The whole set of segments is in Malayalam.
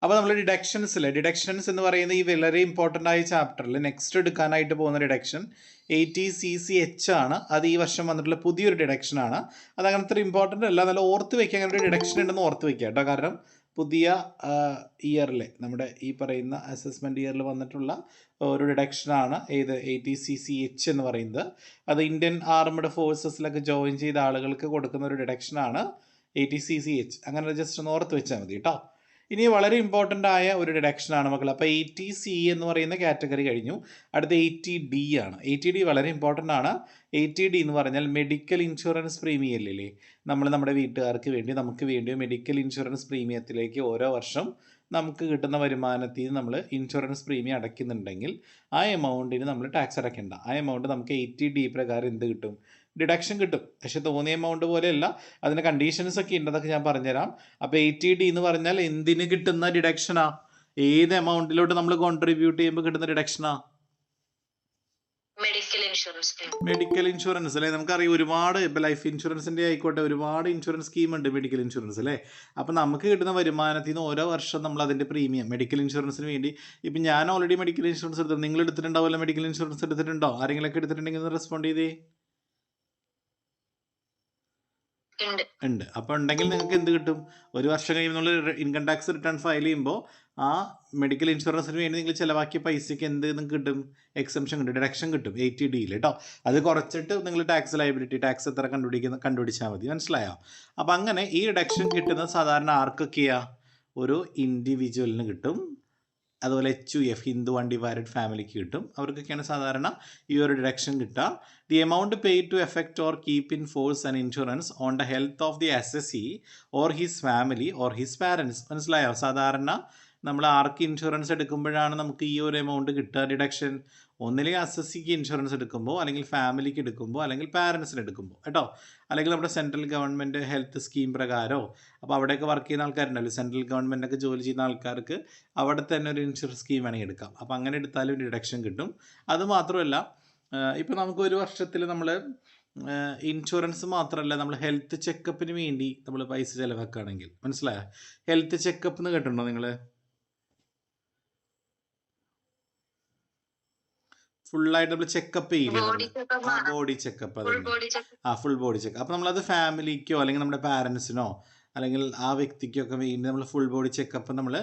അപ്പോൾ നമ്മൾ ഡിഡക്ഷൻസ് എന്ന് പറയുന്ന ഈ വളരെ ഇമ്പോർട്ടൻ്റ് ആയ ചാപ്റ്ററിൽ നെക്സ്റ്റ് എടുക്കാനായിട്ട് പോകുന്ന ഡിഡക്ഷൻ ATCCH ആണ്. അത് ഈ വർഷം വന്നിട്ടുള്ള പുതിയൊരു ഡിഡക്ഷനാണ്. അത് അങ്ങനത്തെ ഒരു ഇമ്പോർട്ടൻ്റ് അല്ല, നല്ല ഓർത്ത് വയ്ക്കുക, അങ്ങനെ ഒരു ഡിഡക്ഷൻ ഉണ്ടെന്ന് ഓർത്ത് വയ്ക്കുക കേട്ടോ. കാരണം പുതിയ ഇയറിലെ നമ്മുടെ ഈ പറയുന്ന അസസ്മെൻറ്റ് ഇയറിൽ വന്നിട്ടുള്ള ഒരു ഡിഡക്ഷനാണ് ഏത് ATCCH എന്ന് പറയുന്നത്. അത് ഇന്ത്യൻ ആർമഡ് ഫോഴ്സസിലൊക്കെ ജോയിൻ ചെയ്ത ആളുകൾക്ക് കൊടുക്കുന്ന ഒരു ഡിഡക്ഷനാണ് ATCCH. അങ്ങനെ ജസ്റ്റ് ഒന്ന് ഓർത്ത് വെച്ചാൽ മതി കേട്ടോ. ഇനി വളരെ ഇമ്പോർട്ടൻ്റ് ആയ ഒരു ഡിഡക്ഷനാണ് മക്കൾ. അപ്പോൾ 80C എന്ന് പറയുന്ന കാറ്റഗറി കഴിഞ്ഞു. അടുത്ത 80D ആണ്. 80D വളരെ ഇമ്പോർട്ടൻ്റ് ആണ്. 80D എന്ന് പറഞ്ഞാൽ മെഡിക്കൽ ഇൻഷുറൻസ് പ്രീമിയം ഇല്ലേ, നമ്മൾ നമ്മുടെ വീട്ടുകാർക്ക് വേണ്ടി നമുക്ക് വേണ്ടി മെഡിക്കൽ ഇൻഷുറൻസ് പ്രീമിയത്തിലേക്ക് ഓരോ വർഷം നമുക്ക് കിട്ടുന്ന വരുമാനത്തിൽ നിന്ന് നമ്മൾ ഇൻഷുറൻസ് പ്രീമിയം അടയ്ക്കുന്നുണ്ടെങ്കിൽ ആ എമൗണ്ടിന് നമ്മൾ ടാക്സ് അടയ്ക്കേണ്ട. ആ എമൗണ്ട് നമുക്ക് 80D പ്രകാരം എന്ത് കിട്ടും? ഡിഡക്ഷൻ കിട്ടും. പക്ഷെ തോന്നിയ എമൗണ്ട് പോലെയല്ല, അതിന് കണ്ടീഷൻസ് ഒക്കെ ഉണ്ട്, അതൊക്കെ ഞാൻ പറഞ്ഞുതരാം. അപ്പോൾ 80D എന്ന് പറഞ്ഞാൽ എന്തിന് കിട്ടുന്ന ഡിഡക്ഷനാ? ഏത് എമൗണ്ടിലോട്ട് നമ്മൾ കോൺട്രിബ്യൂട്ട് ചെയ്യുമ്പോൾ കിട്ടുന്ന ഡിഡക്ഷനാ? മെഡിക്കൽ ഇൻഷുറൻസ് അല്ലേ. നമുക്കറിയാം ഒരുപാട് ഇപ്പോൾ ലൈഫ് ഇൻഷുറൻസിൻ്റെ ആയിക്കോട്ടെ, ഒരുപാട് ഇൻഷുറൻസ് സ്കീം ഉണ്ട് മെഡിക്കൽ ഇൻഷുറൻസ് അല്ലേ. അപ്പോൾ നമുക്ക് കിട്ടുന്ന വരുമാനത്തിൽ നിന്ന് ഓരോ വർഷം നമ്മൾ അതിൻ്റെ പ്രീമിയം മെഡിക്കൽ ഇൻഷുറൻസിന് വേണ്ടി, ഇപ്പം ഞാൻ ഓൾറെഡി മെഡിക്കൽ ഇൻഷുറൻസ് എടുത്തു, നിങ്ങൾ എടുത്തിട്ടുണ്ടാവുമല്ലോ മെഡിക്കൽ ഇൻഷുറൻസ് എടുത്തിട്ടുണ്ടോ? ആരെങ്കിലൊക്കെ എടുത്തിട്ടുണ്ടെങ്കിൽ റെസ്പോണ്ട് ചെയ്തേ. ഉണ്ട്. അപ്പോൾ ഉണ്ടെങ്കിൽ നിങ്ങൾക്ക് എന്ത് കിട്ടും? ഒരു വർഷം കഴിയുമ്പോൾ നമ്മൾ ഇൻകം ടാക്സ് റിട്ടേൺ ഫയൽ ചെയ്യുമ്പോൾ ആ മെഡിക്കൽ ഇൻഷുറൻസിന് വേണ്ടി നിങ്ങൾ ചിലവാക്കിയ പൈസയ്ക്ക് എന്ത് നിങ്ങൾക്ക് കിട്ടും? എക്സംഷൻ കിട്ടും, ഡിഡക്ഷൻ കിട്ടും 80Dയിൽ കേട്ടോ. അത് കുറച്ചിട്ട് നിങ്ങൾ ടാക്സ് ലയബിലിറ്റി ടാക്സ് എത്ര കണ്ടുപിടിച്ചാൽ മതി. മനസ്സിലായോ? അപ്പോൾ അങ്ങനെ ഈ ഡിഡക്ഷൻ കിട്ടുന്നത് സാധാരണ ആർക്കൊക്കെയാണ്? ഒരു ഇൻഡിവിജ്വലിന് കിട്ടും. അതുപോലെ HUF ഹിന്ദു അൺഡിവൈഡഡ് ഫാമിലിക്ക് കിട്ടും. അവർക്കൊക്കെയാണ് സാധാരണ ഈ ഒരു ഡിഡക്ഷൻ കിട്ടുക. The amount paid to effect or keep in force and insurance on the health of the assessee or his family or his parents. മനസ്സിലായോ? സാധാരണ നമ്മൾ ആർക്ക് ഇൻഷുറൻസ് എടുക്കുമ്പോഴാണ് നമുക്ക് ഈ ഒരു എമൗണ്ട് കിട്ടുക ഡിഡക്ഷൻ? ഒന്നില്ലെങ്കിൽ അസസിക്ക് ഇൻഷുറൻസ് എടുക്കുമ്പോൾ, അല്ലെങ്കിൽ ഫാമിലിക്ക് എടുക്കുമ്പോൾ, അല്ലെങ്കിൽ പാരൻസിന് എടുക്കുമ്പോൾ കേട്ടോ. അല്ലെങ്കിൽ നമ്മുടെ സെൻട്രൽ ഗവൺമെൻറ് ഹെൽത്ത് സ്കീം പ്രകാരമോ, അപ്പോൾ അവിടെയൊക്കെ വർക്ക് ചെയ്യുന്ന ആൾക്കാരുണ്ടല്ലോ, സെൻട്രൽ ഗവൺമെൻറ്റൊക്കെ ജോലി ചെയ്യുന്ന ആൾക്കാർക്ക് അവിടെ തന്നെ ഒരു ഇൻഷുറൻസ് സ്കീം വേണമെങ്കിൽ എടുക്കാം. അപ്പോൾ അങ്ങനെ എടുത്താലും ഡിഡക്ഷൻ കിട്ടും. അതുമാത്രമല്ല, ഇപ്പോൾ നമുക്ക് ഒരു വർഷത്തിൽ നമ്മൾ ഇൻഷുറൻസ് മാത്രമല്ല, നമ്മൾ ഹെൽത്ത് ചെക്കപ്പിന് വേണ്ടി നമ്മൾ പൈസ ചിലവാക്കുകയാണെങ്കിൽ, മനസ്സിലായോ? ഹെൽത്ത് ചെക്കപ്പ് എന്ന് കേട്ടിട്ടുണ്ടോ നിങ്ങൾ? ഫുള്ളായിട്ട് നമ്മൾ ചെക്കപ്പ് ചെയ്യില്ലേ, ബോഡി ചെക്കപ്പ്. അത് ഫുൾ ബോഡി ചെക്കപ്പ്. അപ്പോൾ നമ്മളത് ഫാമിലിക്കോ അല്ലെങ്കിൽ നമ്മുടെ പാരൻസിനോ അല്ലെങ്കിൽ ആ വ്യക്തിക്കോ ഒക്കെ വേണ്ടി നമ്മൾ ഫുൾ ബോഡി ചെക്കപ്പ് നമ്മൾ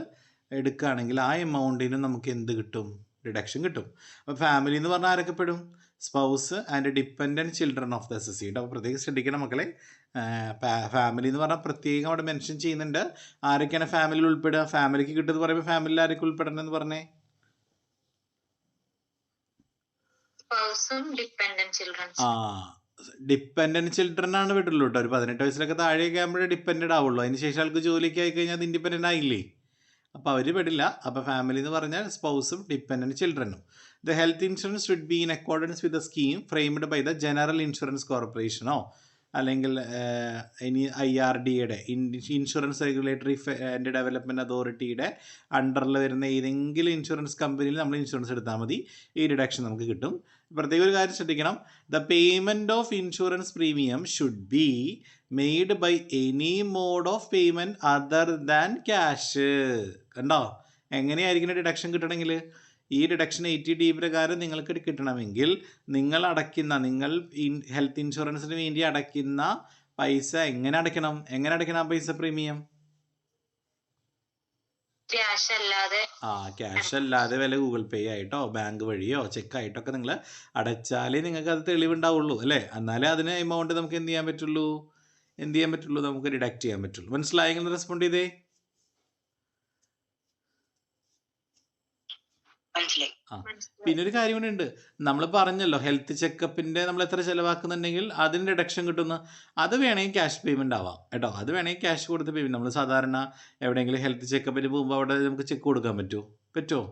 എടുക്കുകയാണെങ്കിൽ ആ എമൗണ്ടിന് നമുക്ക് എന്ത് കിട്ടും? ഡിഡക്ഷൻ കിട്ടും. അപ്പോൾ ഫാമിലി എന്ന് പറഞ്ഞാൽ ആരൊക്കെ പെടും? Spouse and dependent children of the assessee. അപ്പോൾ പ്രത്യേകം ശ്രദ്ധിക്കണം മക്കളെ. ഫാമിലി എന്ന് പറഞ്ഞാൽ പ്രത്യേകം അവിടെ മെൻഷൻ ചെയ്യുന്നുണ്ട്. ആരൊക്കെയാണ് ഫാമിലിയിൽ ഉൾപ്പെടുക? ഫാമിലിക്ക് കിട്ടുന്നത് പറയുമ്പോൾ ഫാമിലിയിൽ ആരൊക്കെ ഉൾപ്പെടണമെന്ന് പറഞ്ഞേ? ഡിപ്പെൻഡൻറ്റ് ചിൽഡ്രൻ ആണ് വിടുള്ളൂ കേട്ടോ. ഒരു 18 വയസ്സിലൊക്കെ താഴെയൊക്കെ ആകുമ്പോഴേ ഡിപ്പെൻഡഡ് ആവുള്ളൂ. അതിന് ശേഷം ആൾക്ക് ജോലിക്ക് ആയി കഴിഞ്ഞാൽ അത് ഇൻഡിപെൻഡൻ്റ് ആയില്ലേ. അപ്പോൾ അവർ പെടില്ല. അപ്പോൾ ഫാമിലി എന്ന് പറഞ്ഞാൽ സ്പൗസും ഡിപ്പെൻഡൻറ്റ് ചിൽഡ്രനും. The health insurance should be in accordance with the scheme framed by the general insurance കോർപ്പറേഷനോ അല്ലെങ്കിൽ ഇനി IRDയുടെ ഇൻഷുറൻസ് റെഗുലേറ്ററി ആൻഡ് ഡെവലപ്മെൻറ്റ് അതോറിറ്റിയുടെ അണ്ടറിൽ വരുന്ന ഏതെങ്കിലും ഇൻഷുറൻസ് കമ്പനിയിൽ നമ്മൾ ഇൻഷുറൻസ് എടുത്താൽ മതി, ഈ ഡിഡക്ഷൻ നമുക്ക് കിട്ടും. പ്രത്യേക ഒരു കാര്യം ശ്രദ്ധിക്കണം. The payment of insurance premium should be made by any mode of payment other than cash. കണ്ടോ? എങ്ങനെയായിരിക്കും ഡിഡക്ഷൻ കിട്ടണമെങ്കിൽ? ഈ ഡിഡക്ഷൻ 80D പ്രകാരം നിങ്ങൾക്ക് കിട്ടണമെങ്കിൽ നിങ്ങൾ ഹെൽത്ത് ഇൻഷുറൻസിന് വേണ്ടി അടയ്ക്കുന്ന പൈസ എങ്ങനെ അടയ്ക്കണം? ആ പൈസ പ്രീമിയം ക്യാഷ് അല്ലാതെ വല്ല ഗൂഗിൾ പേ ആയിട്ടോ ബാങ്ക് വഴിയോ ചെക്കായിട്ടോ ഒക്കെ നിങ്ങൾ അടച്ചാലേ നിങ്ങൾക്ക് അത് തെളിവുണ്ടാവുള്ളൂ അല്ലേ. എന്നാലേ അതിന് എമൗണ്ട് നമുക്ക് എന്ത് ചെയ്യാൻ പറ്റുള്ളൂ? നമുക്ക് ഡിഡക്റ്റ് ചെയ്യാൻ പറ്റുള്ളൂ. മനസ്സിലായെങ്കിൽ റെസ്പോണ്ട് ചെയ്തേ. പിന്നെ ഒരു കാര്യം കൂടി ഉണ്ട്. നമ്മൾ പറഞ്ഞല്ലോ ഹെൽത്ത് ചെക്കപ്പിന്റെ നമ്മൾ എത്ര ചിലവാക്കുന്നുണ്ടെങ്കിൽ അതിന് ഡിഡക്ഷൻ കിട്ടുന്ന, അത് വേണമെങ്കിൽ ക്യാഷ് പേയ്മെന്റ് ആവാം കേട്ടോ. അത് വേണമെങ്കിൽ ക്യാഷ് കൊടുത്ത് പേയ്മെന്റ്. നമ്മൾ സാധാരണ എവിടെയെങ്കിലും ഹെൽത്ത് ചെക്കപ്പിന് പോകുമ്പോൾ അവിടെ നമുക്ക് ചെക്ക് കൊടുക്കാൻ പറ്റുമോ?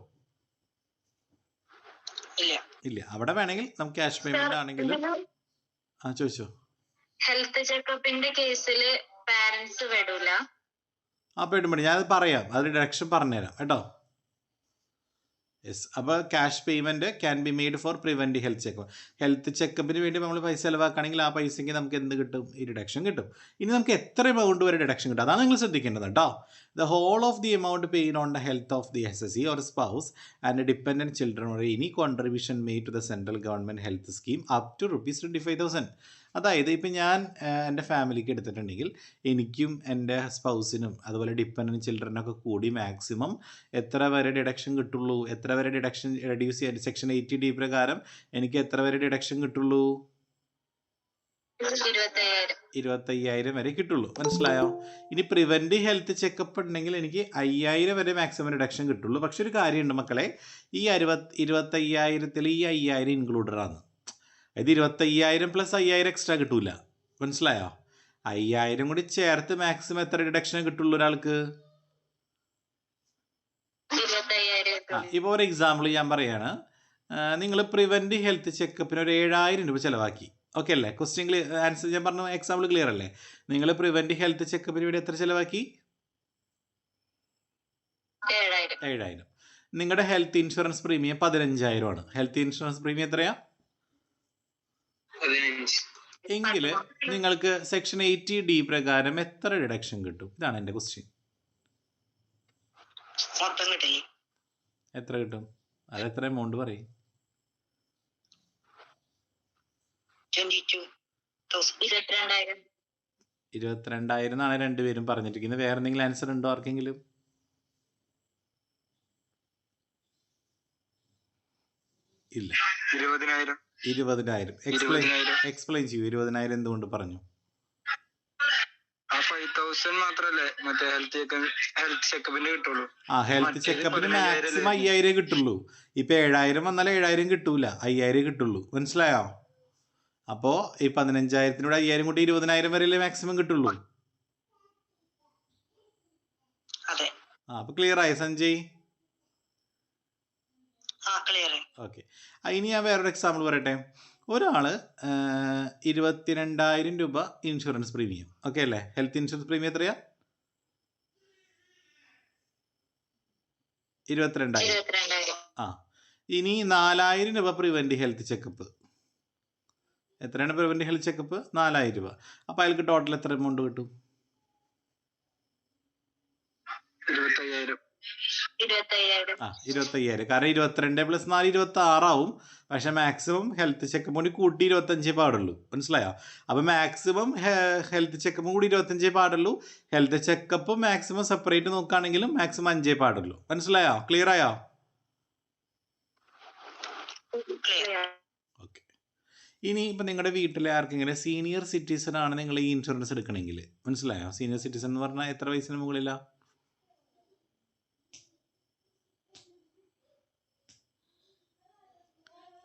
ഇല്ല. അവിടെ വേണമെങ്കിൽ നമുക്ക് ക്യാഷ് പേയ്മെന്റ് ആണെങ്കിലും. ചോദിച്ചോ. ഹെൽത്ത് ചെക്കപ്പിന്റെ കേസിൽ പാരന്റ്സ് പെടില്ല. പെടും. ഞാനത് പറയാം, അത് ഡിഡക്ഷൻ പറഞ്ഞുതരാം കേട്ടോ. യെസ്. അപ്പോൾ cash payment can be made for prevent health checkup. Health ചെക്കപ്പിന് വേണ്ടി നമ്മൾ പൈസ ചിലവാക്കുകയാണെങ്കിൽ ആ പൈസയ്ക്ക് നമുക്ക് എന്ത് കിട്ടും? ഈ ഡിഡക്ഷൻ കിട്ടും. ഇനി നമുക്ക് എത്ര എമൗണ്ട് വരെ ഡിഡക്ഷൻ കിട്ടും? അതാണ് നിങ്ങൾ ശ്രദ്ധിക്കേണ്ടത് കേട്ടോ. The whole of the amount paid on the health of the SSE or spouse and dependent children or any contribution made to the Central Government Health Scheme up to ₹25,000. അതായത് ഇപ്പം ഞാൻ എൻ്റെ ഫാമിലിക്ക് എടുത്തിട്ടുണ്ടെങ്കിൽ എനിക്കും എൻ്റെ സ്പൗസിനും അതുപോലെ ഡിപ്പെൻഡൻറ്റ് ചിൽഡ്രനൊക്കെ കൂടി മാക്സിമം എത്ര വരെ ഡിഡക്ഷൻ കിട്ടുള്ളൂ? എത്ര വരെ ഡിഡക്ഷൻ റെഡ്യൂസ് ചെയ്യാൻ സെക്ഷൻ 80D പ്രകാരം എനിക്ക് എത്ര വരെ ഡിഡക്ഷൻ കിട്ടുള്ളൂ? 25,000 വരെ കിട്ടുള്ളൂ. മനസ്സിലായോ? ഇനി പ്രിവെൻറ്റ് ഹെൽത്ത് ചെക്കപ്പ് ഉണ്ടെങ്കിൽ എനിക്ക് 5,000 വരെ മാക്സിമം ഡിഡക്ഷൻ കിട്ടുള്ളൂ. പക്ഷെ ഒരു കാര്യമുണ്ട് മക്കളെ, ഈ 25,000 ഈ 5,000 ഇൻക്ലൂഡറാണ്. ഇത് 25,000 പ്ലസ് 5,000 എക്സ്ട്രാ കിട്ടൂല. മനസ്സിലായോ? 5,000 കൂടി ചേർത്ത് മാക്സിമം എത്ര ഡിഡക്ഷൻ കിട്ടുള്ളൂ ഒരാൾക്ക്? ഇപ്പോൾ ഒരു എക്സാമ്പിൾ ഞാൻ പറയാണ്. നിങ്ങൾ പ്രിവെൻറ്റ് ഹെൽത്ത് ചെക്കപ്പിന് ഒരു 7,000 രൂപ ചിലവാക്കി. ഓക്കെ അല്ലേ? ക്വസ്റ്റ്യൻ ആൻസർ ഞാൻ പറഞ്ഞ എക്സാമ്പിൾ ക്ലിയർ അല്ലേ? നിങ്ങൾ പ്രിവെൻറ്റ് ഹെൽത്ത് ചെക്കപ്പിന് വേണ്ടി എത്ര ചിലവാക്കി? 7,000. നിങ്ങളുടെ ഹെൽത്ത് ഇൻഷുറൻസ് പ്രീമിയം 15,000 ആണ്. ഹെൽത്ത് ഇൻഷുറൻസ് പ്രീമിയം എത്രയാ? എങ്കിൽ നിങ്ങൾക്ക് സെക്ഷൻ 80D പ്രകാരം എത്ര ഡിഡക്ഷൻ കിട്ടും? ഇതാണ് എൻ്റെ ക്വസ്റ്റ്യൻ. എത്ര കിട്ടും? അത് എത്ര എമൗണ്ട് പറയും? 22,000 എന്നാണ് രണ്ടുപേരും പറഞ്ഞിരിക്കുന്നത്. വേറെ എന്തെങ്കിലും ആൻസർ ഉണ്ടോ ആർക്കെങ്കിലും? ഇല്ല. 20,000. എക്സ്പ്ലെയിൻ ചെയ്യൂ. 20,000 എന്തുകൊണ്ട് പറഞ്ഞു? 5,000 മാത്രല്ലേ മറ്റേ ഹെൽത്ത് ചെക്കപ്പിന് കിട്ടുള്ളൂ. ഹെൽത്ത് ചെക്കപ്പിന് മാക്സിമം 5,000 കിട്ടുള്ളൂ. ഇപ്പൊ 7,000 വന്നാൽ 7,000 കിട്ടൂല, 5,000 കിട്ടുള്ളൂ. മനസ്സിലായോ? അപ്പോ ഈ 15,000 5,000 കൂടി 20,000 വരെയല്ലേ മാക്സിമം കിട്ടുള്ളൂ. അപ്പൊ ക്ലിയർ ആയി സഞ്ജയ്? ഓക്കെ. ഇനി ഞാൻ വേറൊരു എക്സാമ്പിൾ പറയട്ടെ. ഒരാള് 22,000 രൂപ ഇൻഷുറൻസ് പ്രീമിയം. ഓക്കെ അല്ലേ? ഹെൽത്ത് ഇൻഷുറൻസ് പ്രീമിയം എത്രയാ? 22,000. ഇനി 4,000 രൂപ പ്രിവെൻറ്റ് ഹെൽത്ത് ചെക്കപ്പ്. എത്രയാണ് പ്രിവെൻറ്റ് ഹെൽത്ത് ചെക്കപ്പ്? 4,000 രൂപ. അപ്പോൾ അയാൾക്ക് ടോട്ടൽ എത്ര എമൗണ്ട് കിട്ടും? 25,000. കാരണം 22 പ്ലസ് 4 26 ആവും. പക്ഷെ മാക്സിമം ഹെൽത്ത് ചെക്കപ്പ് കൂടി കൂട്ടി 25 പാടുള്ളൂ. മനസ്സിലായോ? അപ്പൊ മാക്സിമം ഹെൽത്ത് ചെക്കപ്പും കൂടി 25 പാടുള്ളൂ. ഹെൽത്ത് ചെക്കപ്പ് മാക്സിമം സെപ്പറേറ്റ് നോക്കുകയാണെങ്കിലും മാക്സിമം 5 പാടുള്ളൂ. മനസ്സിലായോ? ക്ലിയർ ആയോ? ഓക്കെ. ഇനി ഇപ്പൊ നിങ്ങളുടെ വീട്ടിലെ ആർക്കെങ്കിലും സീനിയർ സിറ്റിസൺ ആണ് നിങ്ങൾ ഈ ഇൻഷുറൻസ് എടുക്കണമെങ്കിൽ, മനസ്സിലായോ? സീനിയർ സിറ്റിസൺ എന്ന് പറഞ്ഞാൽ എത്ര വയസ്സിന് മുകളിലാ?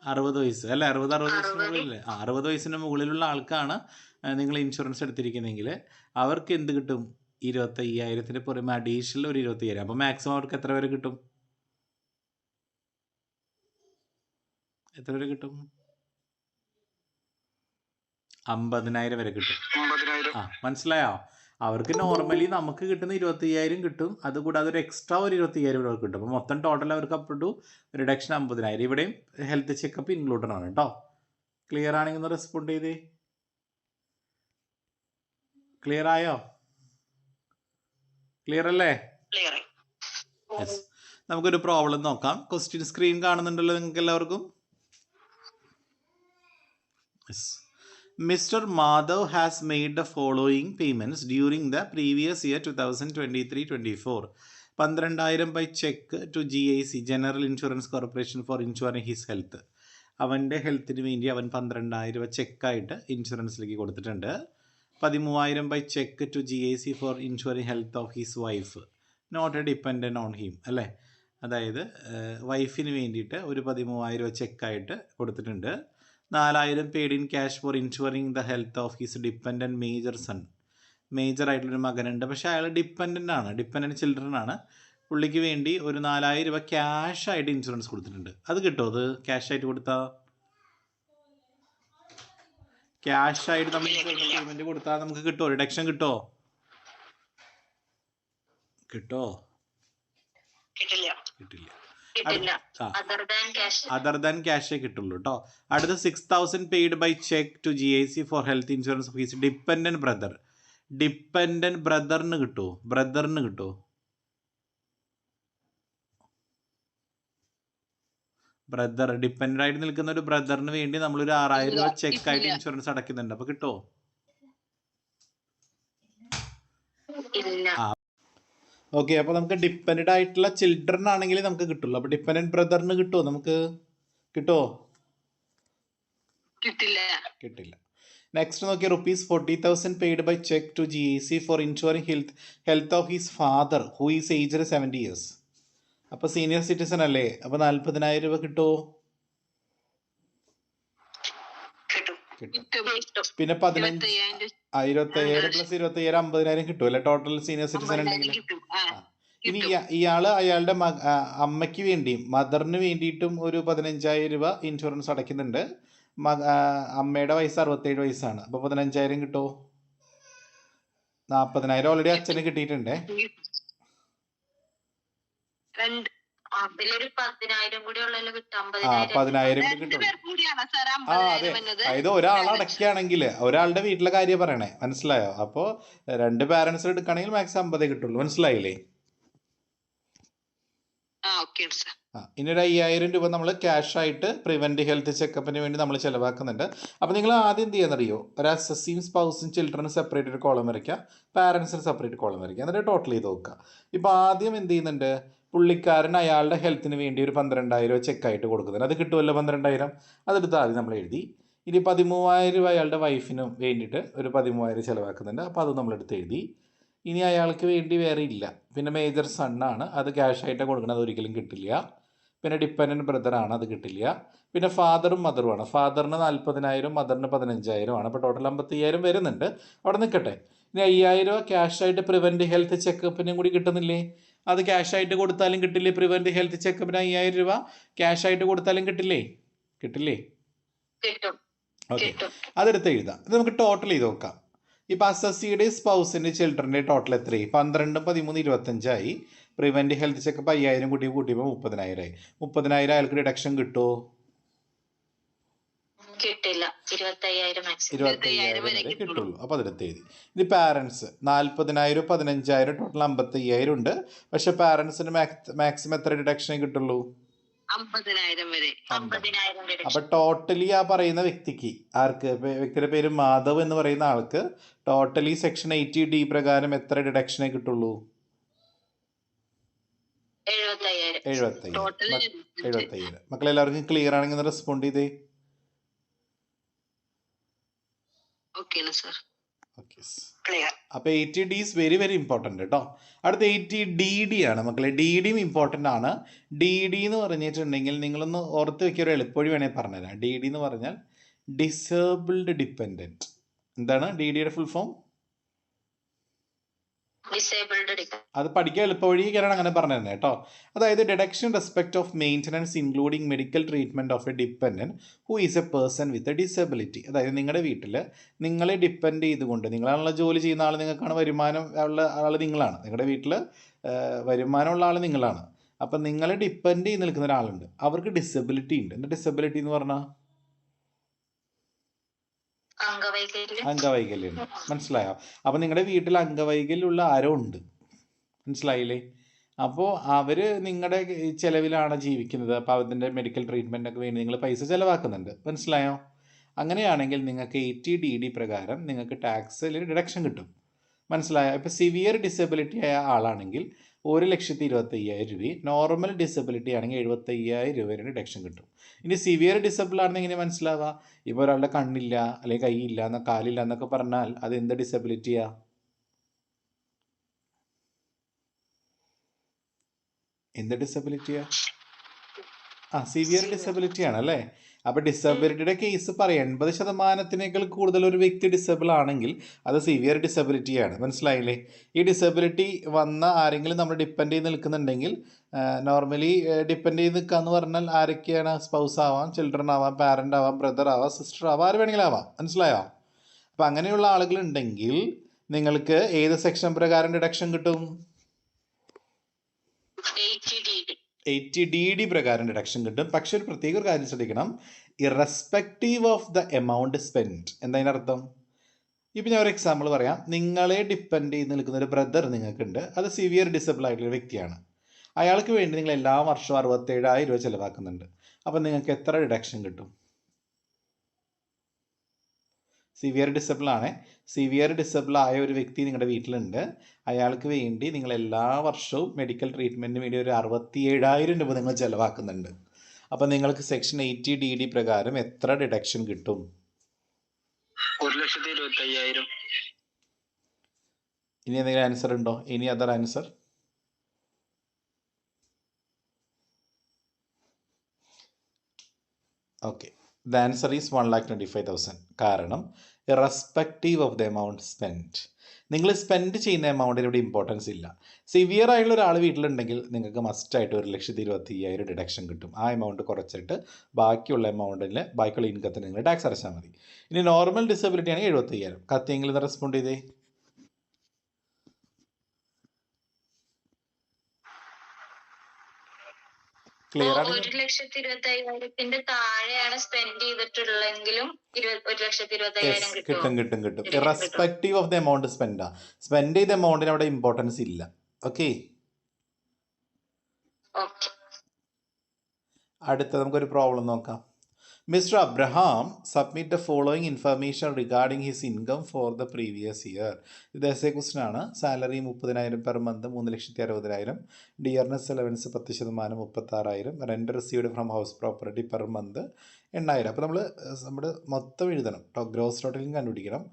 60 വയസ്സ് അല്ലേ? 60 വയസ്സിന് മുകളിലല്ലേ? 60 വയസ്സിന് മുകളിലുള്ള ആൾക്കാണ് നിങ്ങൾ ഇൻഷുറൻസ് എടുത്തിരിക്കുന്നതെങ്കിൽ അവർക്ക് എന്ത് കിട്ടും? 25,000 പുറമെ അഡീഷണൽ ഒരു 20,000. അപ്പോൾ മാക്സിമം അവർക്ക് എത്ര വരെ കിട്ടും? എത്ര വരെ കിട്ടും? 50,000 വരെ കിട്ടും. മനസ്സിലായോ? അവർക്ക് നോർമലി നമുക്ക് കിട്ടുന്ന 25,000 കിട്ടും. അതുകൂടാതെ ഒരു എക്സ്ട്രാ ഒരു 25,000 ഇവിടെ കിട്ടും. അപ്പോൾ മൊത്തം ടോട്ടൽ അവർക്ക് അപ്പ് ടു റിഡക്ഷൻ 50,000. ഇവിടെയും ഹെൽത്ത് ചെക്കപ്പ് ഇൻക്ലൂഡഡ് ആണ് കേട്ടോ. ക്ലിയർ ആണെങ്കിൽ ഒന്ന് റെസ്പോണ്ട് ചെയ്തേ. ക്ലിയർ ആയോ? ക്ലിയർ അല്ലേ? യെസ്. നമുക്കൊരു പ്രോബ്ലം നോക്കാം. ക്വസ്റ്റ്യൻ സ്ക്രീൻ കാണുന്നുണ്ടല്ലോ നിങ്ങൾക്ക് എല്ലാവർക്കും? Yes. Mr. Madhav has made the following payments during the previous year 2023-24. 12,000 by check to GIC, General Insurance Corporation, for insuring his health. അവൻ്റെ ഹെൽത്തിന് വേണ്ടി അവൻ 12,000 രൂപ ചെക്കായിട്ട് ഇൻഷുറൻസിലേക്ക് കൊടുത്തിട്ടുണ്ട്. 13,000 by cheque to GIC for insuring health of his wife not a dependent on him. അല്ലേ? അതായത് വൈഫിന് വേണ്ടിയിട്ട് ഒരു 13,000 രൂപ ചെക്കായിട്ട് കൊടുത്തിട്ടുണ്ട്. 4,000 paid in cash for insuring the health of his dependent major son. Major ആയിട്ടുള്ളൊരു മകനുണ്ട്, പക്ഷേ അയാൾ ഡിപ്പെൻഡൻറ്റ് ചിൽഡ്രൻ ആണ്. പുള്ളിക്ക് വേണ്ടി ഒരു 4,000 രൂപ ക്യാഷ് ആയിട്ട് ഇൻഷുറൻസ് കൊടുത്തിട്ടുണ്ട്. അത് കിട്ടുമോ? അത് ക്യാഷ് ആയിട്ട് കൊടുത്താൽ, ക്യാഷ് ആയിട്ട് നമ്മൾ പേയ്മെൻറ്റ് കൊടുത്താൽ നമുക്ക് കിട്ടുമോ? റിഡക്ഷൻ കിട്ടുമോ? കിട്ടില്ല. അതർ ദാൻ ക്യാഷേ കിട്ടുള്ളൂ കേട്ടോ. അടുത്ത 6,000 paid by cheque to GIC for health insurance of his dependent brother. Dependent ബ്രദറിന് കിട്ടുമോ? ബ്രദറിന് കിട്ടുമോ? ബ്രദർ ഡിപ്പെൻഡന്റ് ആയിട്ട് നിൽക്കുന്ന ഒരു ബ്രദറിന് വേണ്ടി നമ്മളൊരു 6,000 രൂപ ചെക്ക് ആയിട്ട് ഇൻഷുറൻസ് അടയ്ക്കുന്നുണ്ട്. അപ്പൊ കിട്ടുമോ? ഓക്കെ, അപ്പൊ നമുക്ക് ഡിപ്പെൻഡന്റ് ആയിട്ടുള്ള ചിൽഡ്രൻ ആണെങ്കിൽ നമുക്ക് കിട്ടുള്ളൂ. അപ്പൊ ഡിപ്പെൻഡന്റ് ബ്രദറിന് കിട്ടുമോ? നമുക്ക് കിട്ടുമോ? കിട്ടില്ല. നെക്സ്റ്റ് നോക്കിയ ₹40,000 paid by cheque to GIC for insuring health of his father who is aged 70 years. അപ്പൊ സീനിയർ സിറ്റിസൺ അല്ലേ? അപ്പൊ 40,000 രൂപ കിട്ടുമോ? പിന്നെ 25,000 പ്ലസ് 25,000 50,000 കിട്ടും അല്ലെ ടോട്ടൽ സീനിയർ സിറ്റിസൺ ഉണ്ടെങ്കിൽ. ഇനി ഇയാള് അയാളുടെ അമ്മയ്ക്ക് വേണ്ടിയും മദറിന് വേണ്ടിയിട്ടും ഒരു 15,000 രൂപ ഇൻഷുറൻസ് അടയ്ക്കുന്നുണ്ട്. അമ്മയുടെ വയസ്സ് 67 വയസ്സാണ്. അപ്പൊ 15,000 കിട്ടുമോ? 40,000 ഓൾറെഡി അച്ഛന് കിട്ടിയിട്ടുണ്ടേ. 10,000 കൂടി കിട്ടും. അതെ, അതായത് ഒരാൾ അടയ്ക്കുകയാണെങ്കിൽ ഒരാളുടെ വീട്ടിലെ കാര്യം പറയണേ, മനസ്സിലായോ? അപ്പോ 2 പാരന്റ്സ് എടുക്കുകയാണെങ്കിൽ മാക്സിമം 50 കിട്ടുള്ളൂ. മനസ്സിലായില്ലേ? ഇനി ഒരു 5,000 രൂപ നമ്മൾ ക്യാഷ് ആയിട്ട് പ്രിവെന്റ് ഹെൽത്ത് ചെക്കപ്പിന് വേണ്ടി നമ്മൾ ചിലവാക്കുന്നുണ്ട്. അപ്പോൾ നിങ്ങൾ ആദ്യം എന്ത് ചെയ്യാന്നറിയോ? ഒരു അസസിയും സ്പൗസും ചിൽഡ്രന് സെപ്പറേറ്റ് ഒരു കോളം വരയ്ക്കുക, പാരൻസിന് സെപ്പറേറ്റ് കോളം വരയ്ക്കുക, എന്നിട്ട് ടോട്ടൽ ചെയ്ത് നോക്കുക. ഇപ്പോൾ ആദ്യം എന്ത് ചെയ്യുന്നുണ്ട്? പുള്ളിക്കാരൻ അയാളുടെ ഹെൽത്തിന് വേണ്ടി ഒരു 12,000 ചെക്കായിട്ട് കൊടുക്കുന്നുണ്ട്. അത് കിട്ടുമല്ലോ 12,000. അതെടുത്ത് ആദ്യം നമ്മൾ എഴുതി. ഇനി 13,000 രൂപ അയാളുടെ വൈഫിനും വേണ്ടിയിട്ട് ഒരു 13,000 ചിലവാക്കുന്നുണ്ട്. അപ്പോൾ അത് നമ്മളെടുത്ത് എഴുതി. ഇനി അയാൾക്ക് വേണ്ടി വേറെ ഇല്ല. പിന്നെ മേജർ സണ്ണാണ്, അത് ക്യാഷായിട്ട് കൊടുക്കുന്നത്, അത് ഒരിക്കലും കിട്ടില്ല. പിന്നെ ഡിപ്പെൻഡൻറ്റ് ബ്രദറാണ്, അത് കിട്ടില്ല. പിന്നെ ഫാദറും മദറുമാണ്. ഫാദറിന് 40,000, മദറിന് 15,000 ആണ്. അപ്പോൾ ടോട്ടൽ 55,000 വരുന്നുണ്ട്. അവിടെ നിൽക്കട്ടെ. ഇനി 5,000 രൂപ ക്യാഷായിട്ട് പ്രിവെൻറ്റ് ഹെൽത്ത് ചെക്കപ്പിനും കൂടി കിട്ടുന്നില്ലേ? അത് ക്യാഷായിട്ട് കൊടുത്താലും കിട്ടില്ലേ? പ്രിവെൻറ്റ് ഹെൽത്ത് ചെക്കപ്പിന് 5,000 രൂപ ക്യാഷായിട്ട് കൊടുത്താലും കിട്ടില്ലേ? ഓക്കെ, അതെടുത്ത് എഴുതാം. ഇത് നമുക്ക് ടോട്ടൽ ചെയ്ത് നോക്കാം. ഇപ്പം അസസിയുടെ സ്പൗസിൻ്റെ ചിൽഡ്രൻ്റെ ടോട്ടൽ എത്രയായി? 12, 13, 25 പ്രിവെൻറ്റ് ഹെൽത്ത് ചെക്കപ്പ് 5,000 കൂട്ടിയപ്പോൾ 30,000 ആയി. 30,000 അയാൾക്ക് ഡിഡക്ഷൻ കിട്ടുമോ? കിട്ടില്ല. 25,000 വരെ കിട്ടുള്ളൂ. അപ്പോൾ അതെടുത്ത് എഴുതി. ഇനി പാരൻസ് 40,000, 15,000 ടോട്ടൽ 55,000 ഉണ്ട്. പക്ഷെ പാരൻസിന് മാക്സിമം എത്ര ഡിഡക്ഷൻ കിട്ടുള്ളൂ? 50,000 വരെ. അപ്പൊ ടോട്ടലി ആ പറയുന്ന വ്യക്തിക്ക്, ആർക്ക്? വ്യക്തിയുടെ പേര് മാധവ് എന്ന് പറയുന്ന ആൾക്ക് ടോട്ടലി സെക്ഷൻ 80D പ്രകാരം എത്ര ഡിഡക്ഷനെ കിട്ടുള്ളൂ? 70,000. മക്കളെല്ലാവർക്കും ക്ലിയർ ആണെങ്കിൽ റെസ്പോണ്ട് ചെയ്തേ. അപ്പോൾ 80D is very very important കേട്ടോ. അടുത്ത 80DD ആണ് മക്കളെ. DDയും ഇമ്പോർട്ടൻ്റ് ആണ്. DD എന്ന് പറഞ്ഞിട്ടുണ്ടെങ്കിൽ നിങ്ങളൊന്ന് ഓർത്ത് വെക്കുക, ഒരു എളുപ്പവഴി വേണമെങ്കിൽ പറഞ്ഞുതരാം. DD എന്ന് പറഞ്ഞാൽ ഡിസേബിൾഡ് ഡിപ്പെൻഡൻറ്റ്. എന്താണ് DDയുടെ ഫുൾ ഫോം? അത് പഠിക്കാൻ എളുപ്പവഴിക്കാനാണ് അങ്ങനെ പറഞ്ഞു തന്നെ കേട്ടോ. അതായത് deduction respect of maintenance including medical treatment of A dependent who is A person with a disability. അതായത് നിങ്ങളുടെ വീട്ടിൽ നിങ്ങളെ ഡിപ്പെൻഡ് ചെയ്തുകൊണ്ട്, നിങ്ങളാണുള്ള ജോലി ചെയ്യുന്ന ആൾ, നിങ്ങൾക്കാണ് വരുമാനം ഉള്ള ആൾ നിങ്ങളാണ്, നിങ്ങളുടെ വീട്ടിൽ വരുമാനമുള്ള ആൾ നിങ്ങളാണ്. അപ്പം നിങ്ങളെ ഡിപ്പെൻഡ് ചെയ്ത് നിൽക്കുന്ന ഒരാളുണ്ട്, അവർക്ക് ഡിസബിലിറ്റി ഉണ്ട്. എന്താ ഡിസബിലിറ്റി എന്ന് പറഞ്ഞാൽ? അംഗവൈകല്യം. മനസ്സിലായോ? അപ്പം നിങ്ങളുടെ വീട്ടിൽ അംഗവൈകല്യമുള്ള ആരോ ഉണ്ട്, മനസ്സിലായില്ലേ? അപ്പോൾ അവർ നിങ്ങളുടെ ചിലവിലാണ് ജീവിക്കുന്നത്. അപ്പോൾ അതിൻ്റെ മെഡിക്കൽ ട്രീറ്റ്മെൻറ്റൊക്കെ വേണ്ടി നിങ്ങൾ പൈസ ചിലവാക്കുന്നുണ്ട്, മനസ്സിലായോ? അങ്ങനെയാണെങ്കിൽ നിങ്ങൾക്ക് 80DD പ്രകാരം നിങ്ങൾക്ക് ടാക്സിൽ ഡിഡക്ഷൻ കിട്ടും, മനസ്സിലായോ? ഇപ്പോൾ സിവിയർ ഡിസബിലിറ്റി ആയ ആളാണെങ്കിൽ 1,25,000 രൂപയും, നോർമൽ ഡിസബിലിറ്റി ആണെങ്കിൽ 75,000 രൂപ വരെ ഡിഡക്ഷൻ കിട്ടും. ഇനി സിവിയർ ഡിസബിൾ ആണെന്ന് എങ്ങനെ മനസ്സിലാവുക? ഇപ്പോൾ ഒരാളുടെ കണ്ണില്ല, അല്ലെങ്കിൽ കൈയില്ല, കാലില്ല എന്നൊക്കെ പറഞ്ഞാൽ അത് എന്ത് ഡിസബിലിറ്റിയാ? എന്ത് ഡിസബിലിറ്റിയാ? സിവിയർ ഡിസബിലിറ്റി ആണ് അല്ലേ? അപ്പോൾ ഡിസബിലിറ്റിയുടെ കേസ് പറയാം, 80% കൂടുതൽ ഒരു വ്യക്തി ഡിസബിൾ ആണെങ്കിൽ അത് സിവിയർ ഡിസബിലിറ്റിയാണ്, മനസ്സിലായില്ലേ? ഈ ഡിസബിലിറ്റി വന്ന ആരെങ്കിലും നമ്മൾ ഡിപ്പെൻഡ് ചെയ്ത് നിൽക്കുന്നുണ്ടെങ്കിൽ, നോർമലി ഡിപ്പെൻഡ് ചെയ്ത് നിൽക്കുക എന്ന് പറഞ്ഞാൽ ആരൊക്കെയാണ്? സ്പൗസ് ആവാം, ചിൽഡ്രൻ ആവാം, പാരൻ്റ് ആവാം, ബ്രദർ ആവാം, സിസ്റ്റർ ആവാം, ആര് വേണമെങ്കിലും ആവാം, മനസ്സിലായോ? അപ്പം അങ്ങനെയുള്ള ആളുകളുണ്ടെങ്കിൽ നിങ്ങൾക്ക് ഏത് സെക്ഷൻ പ്രകാരം ഡിഡക്ഷൻ കിട്ടും? 80DD പ്രകാരം ഡിഡക്ഷൻ കിട്ടും. പക്ഷെ ഒരു പ്രത്യേക ഒരു കാര്യം ശ്രദ്ധിക്കണം, irrespective of the amount spend. എന്താ അർത്ഥം? ഇപ്പം ഞാൻ ഒരു എക്സാമ്പിൾ പറയാം. നിങ്ങളെ ഡിപ്പെൻഡ് ചെയ്ത് നിൽക്കുന്ന ഒരു ബ്രദർ നിങ്ങൾക്കുണ്ട്. അത് സിവിയർ ഡിസബിൾ ആയിട്ടുള്ള വ്യക്തിയാണ്. അയാൾക്ക് വേണ്ടി നിങ്ങൾ എല്ലാ വർഷവും 67,000 രൂപ ചിലവാക്കുന്നുണ്ട്. അപ്പം നിങ്ങൾക്ക് എത്ര ഡിഡക്ഷൻ കിട്ടും? സിവിയർ ഡിസബിൾ ആണ്. സിവിയർ ഡിസബിൾ ആയ ഒരു വ്യക്തി നിങ്ങളുടെ വീട്ടിലുണ്ട്. അയാൾക്ക് വേണ്ടി നിങ്ങൾ എല്ലാ വർഷവും മെഡിക്കൽ ട്രീറ്റ്മെൻറ്റിന് വേണ്ടി ഒരു 67,000 രൂപ നിങ്ങൾ ചിലവാക്കുന്നുണ്ട്. അപ്പം നിങ്ങൾക്ക് സെക്ഷൻ 80DD പ്രകാരം എത്ര ഡിഡക്ഷൻ കിട്ടും? 1,25,000. ഇനി എന്തെങ്കിലും ആൻസർ ഉണ്ടോ? ഇനി other answer? Okay, the answer is 1,25,000. കാരണം irrespective of the amount spend, നിങ്ങൾ സ്പെൻഡ് ചെയ്യുന്ന എമൗണ്ടിന് ഇവിടെ ഇമ്പോർട്ടൻസ് ഇല്ല. സിവിയർ ആയിട്ടുള്ള ഒരാൾ വീട്ടിലുണ്ടെങ്കിൽ നിങ്ങൾക്ക് മസ്റ്റായിട്ട് 1,25,000 ഡിഡക്ഷൻ കിട്ടും. ആ എമൗണ്ട് കുറച്ചിട്ട് ബാക്കിയുള്ള എമൗണ്ടിൽ ബാക്കിയുള്ള ഇൻകത്തിന് നിങ്ങൾ ടാക്സ് അടച്ചാൽ മതി. ഇനി നോർമൽ ഡിസബിലിറ്റി ആണെങ്കിൽ 75,000. കത്തിയെങ്കിലും ഇത് റെസ്പോണ്ട് ചെയ്തേ. ക്ലിയർ ആണ്? 1,25,000 താഴെയാണ് സ്പെൻഡ് ചെയ്തിട്ടുള്ളെങ്കിലും 1,25,000 കിട്ടും. ഇറസ്പെക്റ്റീവ് ഓഫ് ദ എമൗണ്ട് സ്പെൻഡാ. സ്പെൻഡ് ചെയ്ത എമൗണ്ടിന് അവിടെ ഇമ്പോർട്ടൻസ് ഇല്ല. ഓക്കെ, അടുത്ത നമുക്കൊരു പ്രോബ്ലം നോക്കാം. Mister Abraham submit the following information regarding his income for the previous year. ഇത് എസ് എ ക്വസ്റ്റൻ ആണ്. Salary 30,000 per month, 3,60,000. Dearness allowance 10%, 36,000. Rent received from house property per month 8,000. അപ്പോൾ നമ്മുടെ മൊത്തം എഴുതണം. ഗ്രോസ് ടോട്ടലും കണ്ടുപിടിക്കണം.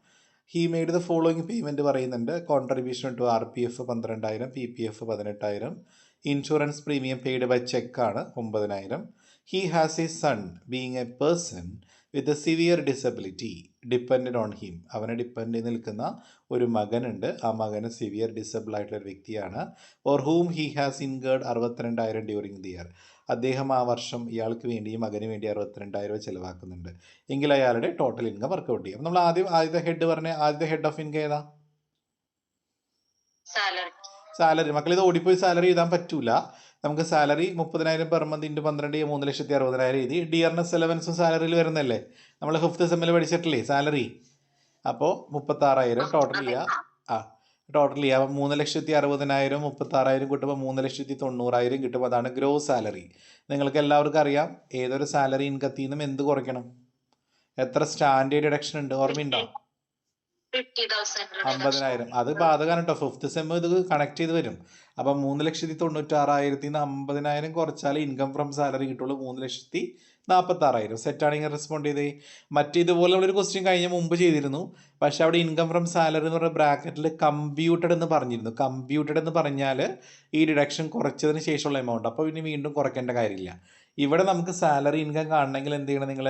He made the following payment പറയുന്നുണ്ട്. Contribution to RPF 12,000, PPF 18,000. Insurance premium paid by ചെക്കാണ് 9,000. He has a son being a person with a severe disability dependent on him. അവനെ ഡിപ്പെൻഡ് ചെയ്ത് നിൽക്കുന്ന ഒരു മകനുണ്ട്. ആ മകന് സിവിയർ ഡിസബിൾ ആയിട്ടുള്ള ഒരു വ്യക്തിയാണ്. Four ഹൂം he has incurred 62,000 during the year. അദ്ദേഹം ആ വർഷം ഇയാൾക്ക് വേണ്ടി, ഈ മകന് വേണ്ടി 62,000 രൂപ ചിലവാക്കുന്നുണ്ട്. എങ്കിൽ അയാളുടെ ടോട്ടൽ ഇൻകം വർക്കൗട്ട് ചെയ്യും. നമ്മൾ ആദ്യത്തെ ഹെഡ് പറഞ്ഞ ആദ്യത്തെ ഹെഡ് ഓഫ് ഇൻകം ഏതാ? സാലറി. മക്കൾ ഇത് ഓടിപ്പോയി സാലറി എഴുതാൻ പറ്റൂല. നമുക്ക് സാലറി 30,000 പെർ മന്ത് ഇൻറ്റു 12 3,60,000 എഴുതി. ഡിയർനെസ് അലവൻസും സാലറിയിൽ വരുന്നല്ലേ, നമ്മൾ 5th സെമ്മിൽ പഠിച്ചിട്ടില്ലേ സാലറി. അപ്പോൾ 36,000 ടോട്ടൽ ചെയ്യുക. ടോട്ടൽ ചെയ്യുക. 3,60,000 36,000 കിട്ടുമ്പോൾ 3,90,000 കിട്ടും. അതാണ് ഗ്രോസ് സാലറി. നിങ്ങൾക്ക് എല്ലാവർക്കും അറിയാം ഏതൊരു സാലറി ഇൻകത്തിൽ നിന്നും എന്ത് കുറയ്ക്കണം, എത്ര സ്റ്റാൻഡേർഡ് ഡിഡക്ഷൻ ഉണ്ട്, ഓർമ്മയുണ്ടോ? 50,000. അത് ബാധകമാണ് കേട്ടോ. 5th സെം ഇത് കണക്ട് ചെയ്ത് വരും. അപ്പം 3,96,000 50,000 കുറച്ചാൽ ഇൻകം ഫ്രം സാലറി കിട്ടുള്ളൂ 3,46,000. സെറ്റാണെങ്കിൽ റെസ്പോണ്ട് ചെയ്തേ. മറ്റേതുപോലെ നമ്മളൊരു ക്വസ്റ്റ്യൻ കഴിഞ്ഞ മുമ്പ് ചെയ്തിരുന്നു. പക്ഷെ അവിടെ ഇൻകം ഫ്രം സാലറി എന്ന് പറഞ്ഞ ബ്രാക്കറ്റിൽ കമ്പ്യൂട്ടഡ് എന്ന് പറഞ്ഞിരുന്നു. കമ്പ്യൂട്ടഡ് എന്ന് പറഞ്ഞാൽ ഈ ഡിഡക്ഷൻ കുറച്ചതിന് ശേഷമുള്ള എമൗണ്ട്. അപ്പോൾ ഇനി വീണ്ടും കുറയ്ക്കേണ്ട കാര്യമില്ല. ഇവിടെ നമുക്ക് സാലറി ഇൻകം കാണണമെങ്കിൽ എന്ത് ചെയ്യണം? നിങ്ങൾ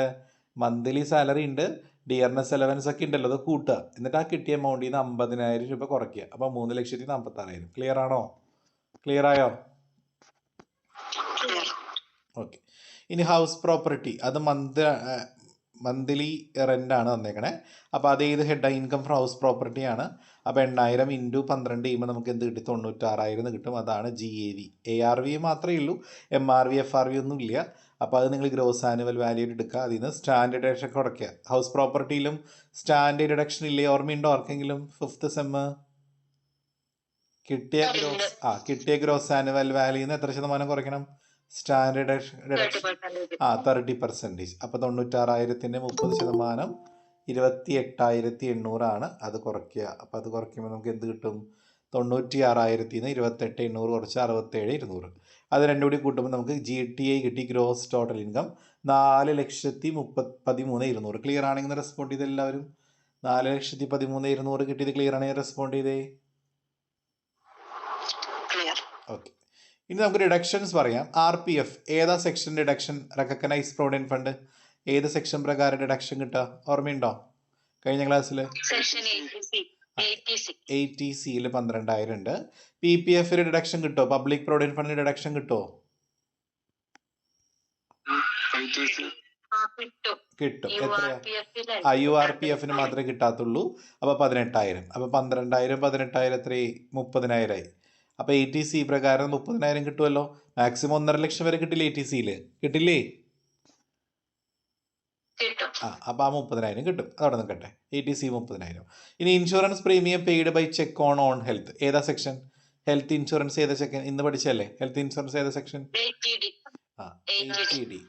മന്ത്ലി സാലറി ഉണ്ട്, ഡിയർനെസ് അലവൻസ് ഒക്കെ ഉണ്ടല്ലോ, അത് കൂട്ടുക. എന്നിട്ട് ആ കിട്ടിയ എമൗണ്ടിൽ നിന്ന് 50,000 രൂപ കുറയ്ക്കുക. അപ്പോൾ 3,46,000. ക്ലിയർ ആണോ? ക്ലിയർ ആയോ? ഓക്കെ. ഇനി ഹൗസ് പ്രോപ്പർട്ടി, അത് മന്ത്ലി റെൻ്റാണ് തന്നേക്കണേ. അപ്പോൾ അത് ഏത് ഹെഡാണ്? ഇൻകം ഫ്രം ഹൗസ് പ്രോപ്പർട്ടി ആണ്. അപ്പോൾ 8,000 ഇൻറ്റു 12 ചെയ്യുമ്പോൾ നമുക്ക് എന്ത് കിട്ടി? 96,000 കിട്ടും. അതാണ് GAV. ARV മാത്രമേ ഉള്ളൂ, MRV FRV ഒന്നും ഇല്ല. അപ്പോൾ അത് നിങ്ങൾ ഗ്രോസ് ആനുവൽ വാല്യൂ എടുക്കുക. അതിൽ നിന്ന് സ്റ്റാൻഡേർഡ് ഡിഡക്ഷൻ കുറയ്ക്കുക. ഹൗസ് പ്രോപ്പർട്ടിയിലും സ്റ്റാൻഡേർഡ് ഡിഡക്ഷൻ ഇല്ലേ? ഓർമ്മയുണ്ടോ ആർക്കെങ്കിലും? 5th സെമ്മ് കിട്ടിയ ഗ്രോസ് ആനുവൽ വാല്യൂന്ന് നിന്ന് എത്ര ശതമാനം കുറയ്ക്കണം? Standard deduction 30%. അപ്പോൾ 96,000-ൻ്റെ 30% 28,800 അത് കുറയ്ക്കുക. അപ്പോൾ അത് കുറയ്ക്കുമ്പോൾ നമുക്ക് എന്ത് കിട്ടും? 96,000-ൽ നിന്ന് 28,800 കുറച്ച് 67,200. അത് രണ്ടും കൂടി കൂട്ടുമ്പോൾ നമുക്ക് GTI കിട്ടി. Gross total income 4,13,200. ക്ലിയർ ആണെങ്കിൽ റെസ്പോണ്ട് ചെയ്ത് എല്ലാവരും. 4,13,200 കിട്ടിയത് ക്ലിയർ ആണെങ്കിൽ റെസ്പോണ്ട് ചെയ്തേ. ഓക്കെ. ഇനി നമുക്ക് ഡിഡക്ഷൻസ് പറയാം. RPF ഏതാ section deduction? Recognise provident fund. ഏത് സെക്ഷൻ പ്രകാരം ഡിഡക്ഷൻ കിട്ടുക? ഓർമ്മയുണ്ടോ കഴിഞ്ഞ ക്ലാസ്സിൽ? 80Cയിൽ 12,000 ഉണ്ട്. PPF ഡിഡക്ഷൻ കിട്ടുമോ? പബ്ലിക് പ്രൊവിഡന്റ് ഫണ്ടിന് ഡിഡക്ഷൻ കിട്ടുമോ? കിട്ടും. എത്രയാ? URPFന് മാത്രമേ കിട്ടാത്തുള്ളൂ. അപ്പോൾ 18,000. അപ്പോൾ 12,000 18,000 എത്രയായി? 30,000 ആയി. അപ്പോൾ ATC പ്രകാരം 30,000 കിട്ടുമല്ലോ. മാക്സിമം 1.5 ലക്ഷം വരെ കിട്ടില്ലേ ATCയിൽ? കിട്ടില്ലേ? അപ്പോൾ ആ 30,000 കിട്ടും. അതവിടെ നിൽക്കട്ടെ. ATC 30,000. ഇനി insurance premium paid by cheque on health ഏതാ സെക്ഷൻ? ഹെൽത്ത് ഇൻഷുറൻസ് ഏതാ സെക്ഷൻ? ഇന്ന് പഠിച്ചല്ലേ ഹെൽത്ത് ഇൻഷുറൻസ് ഏതാ സെക്ഷൻ? 80D.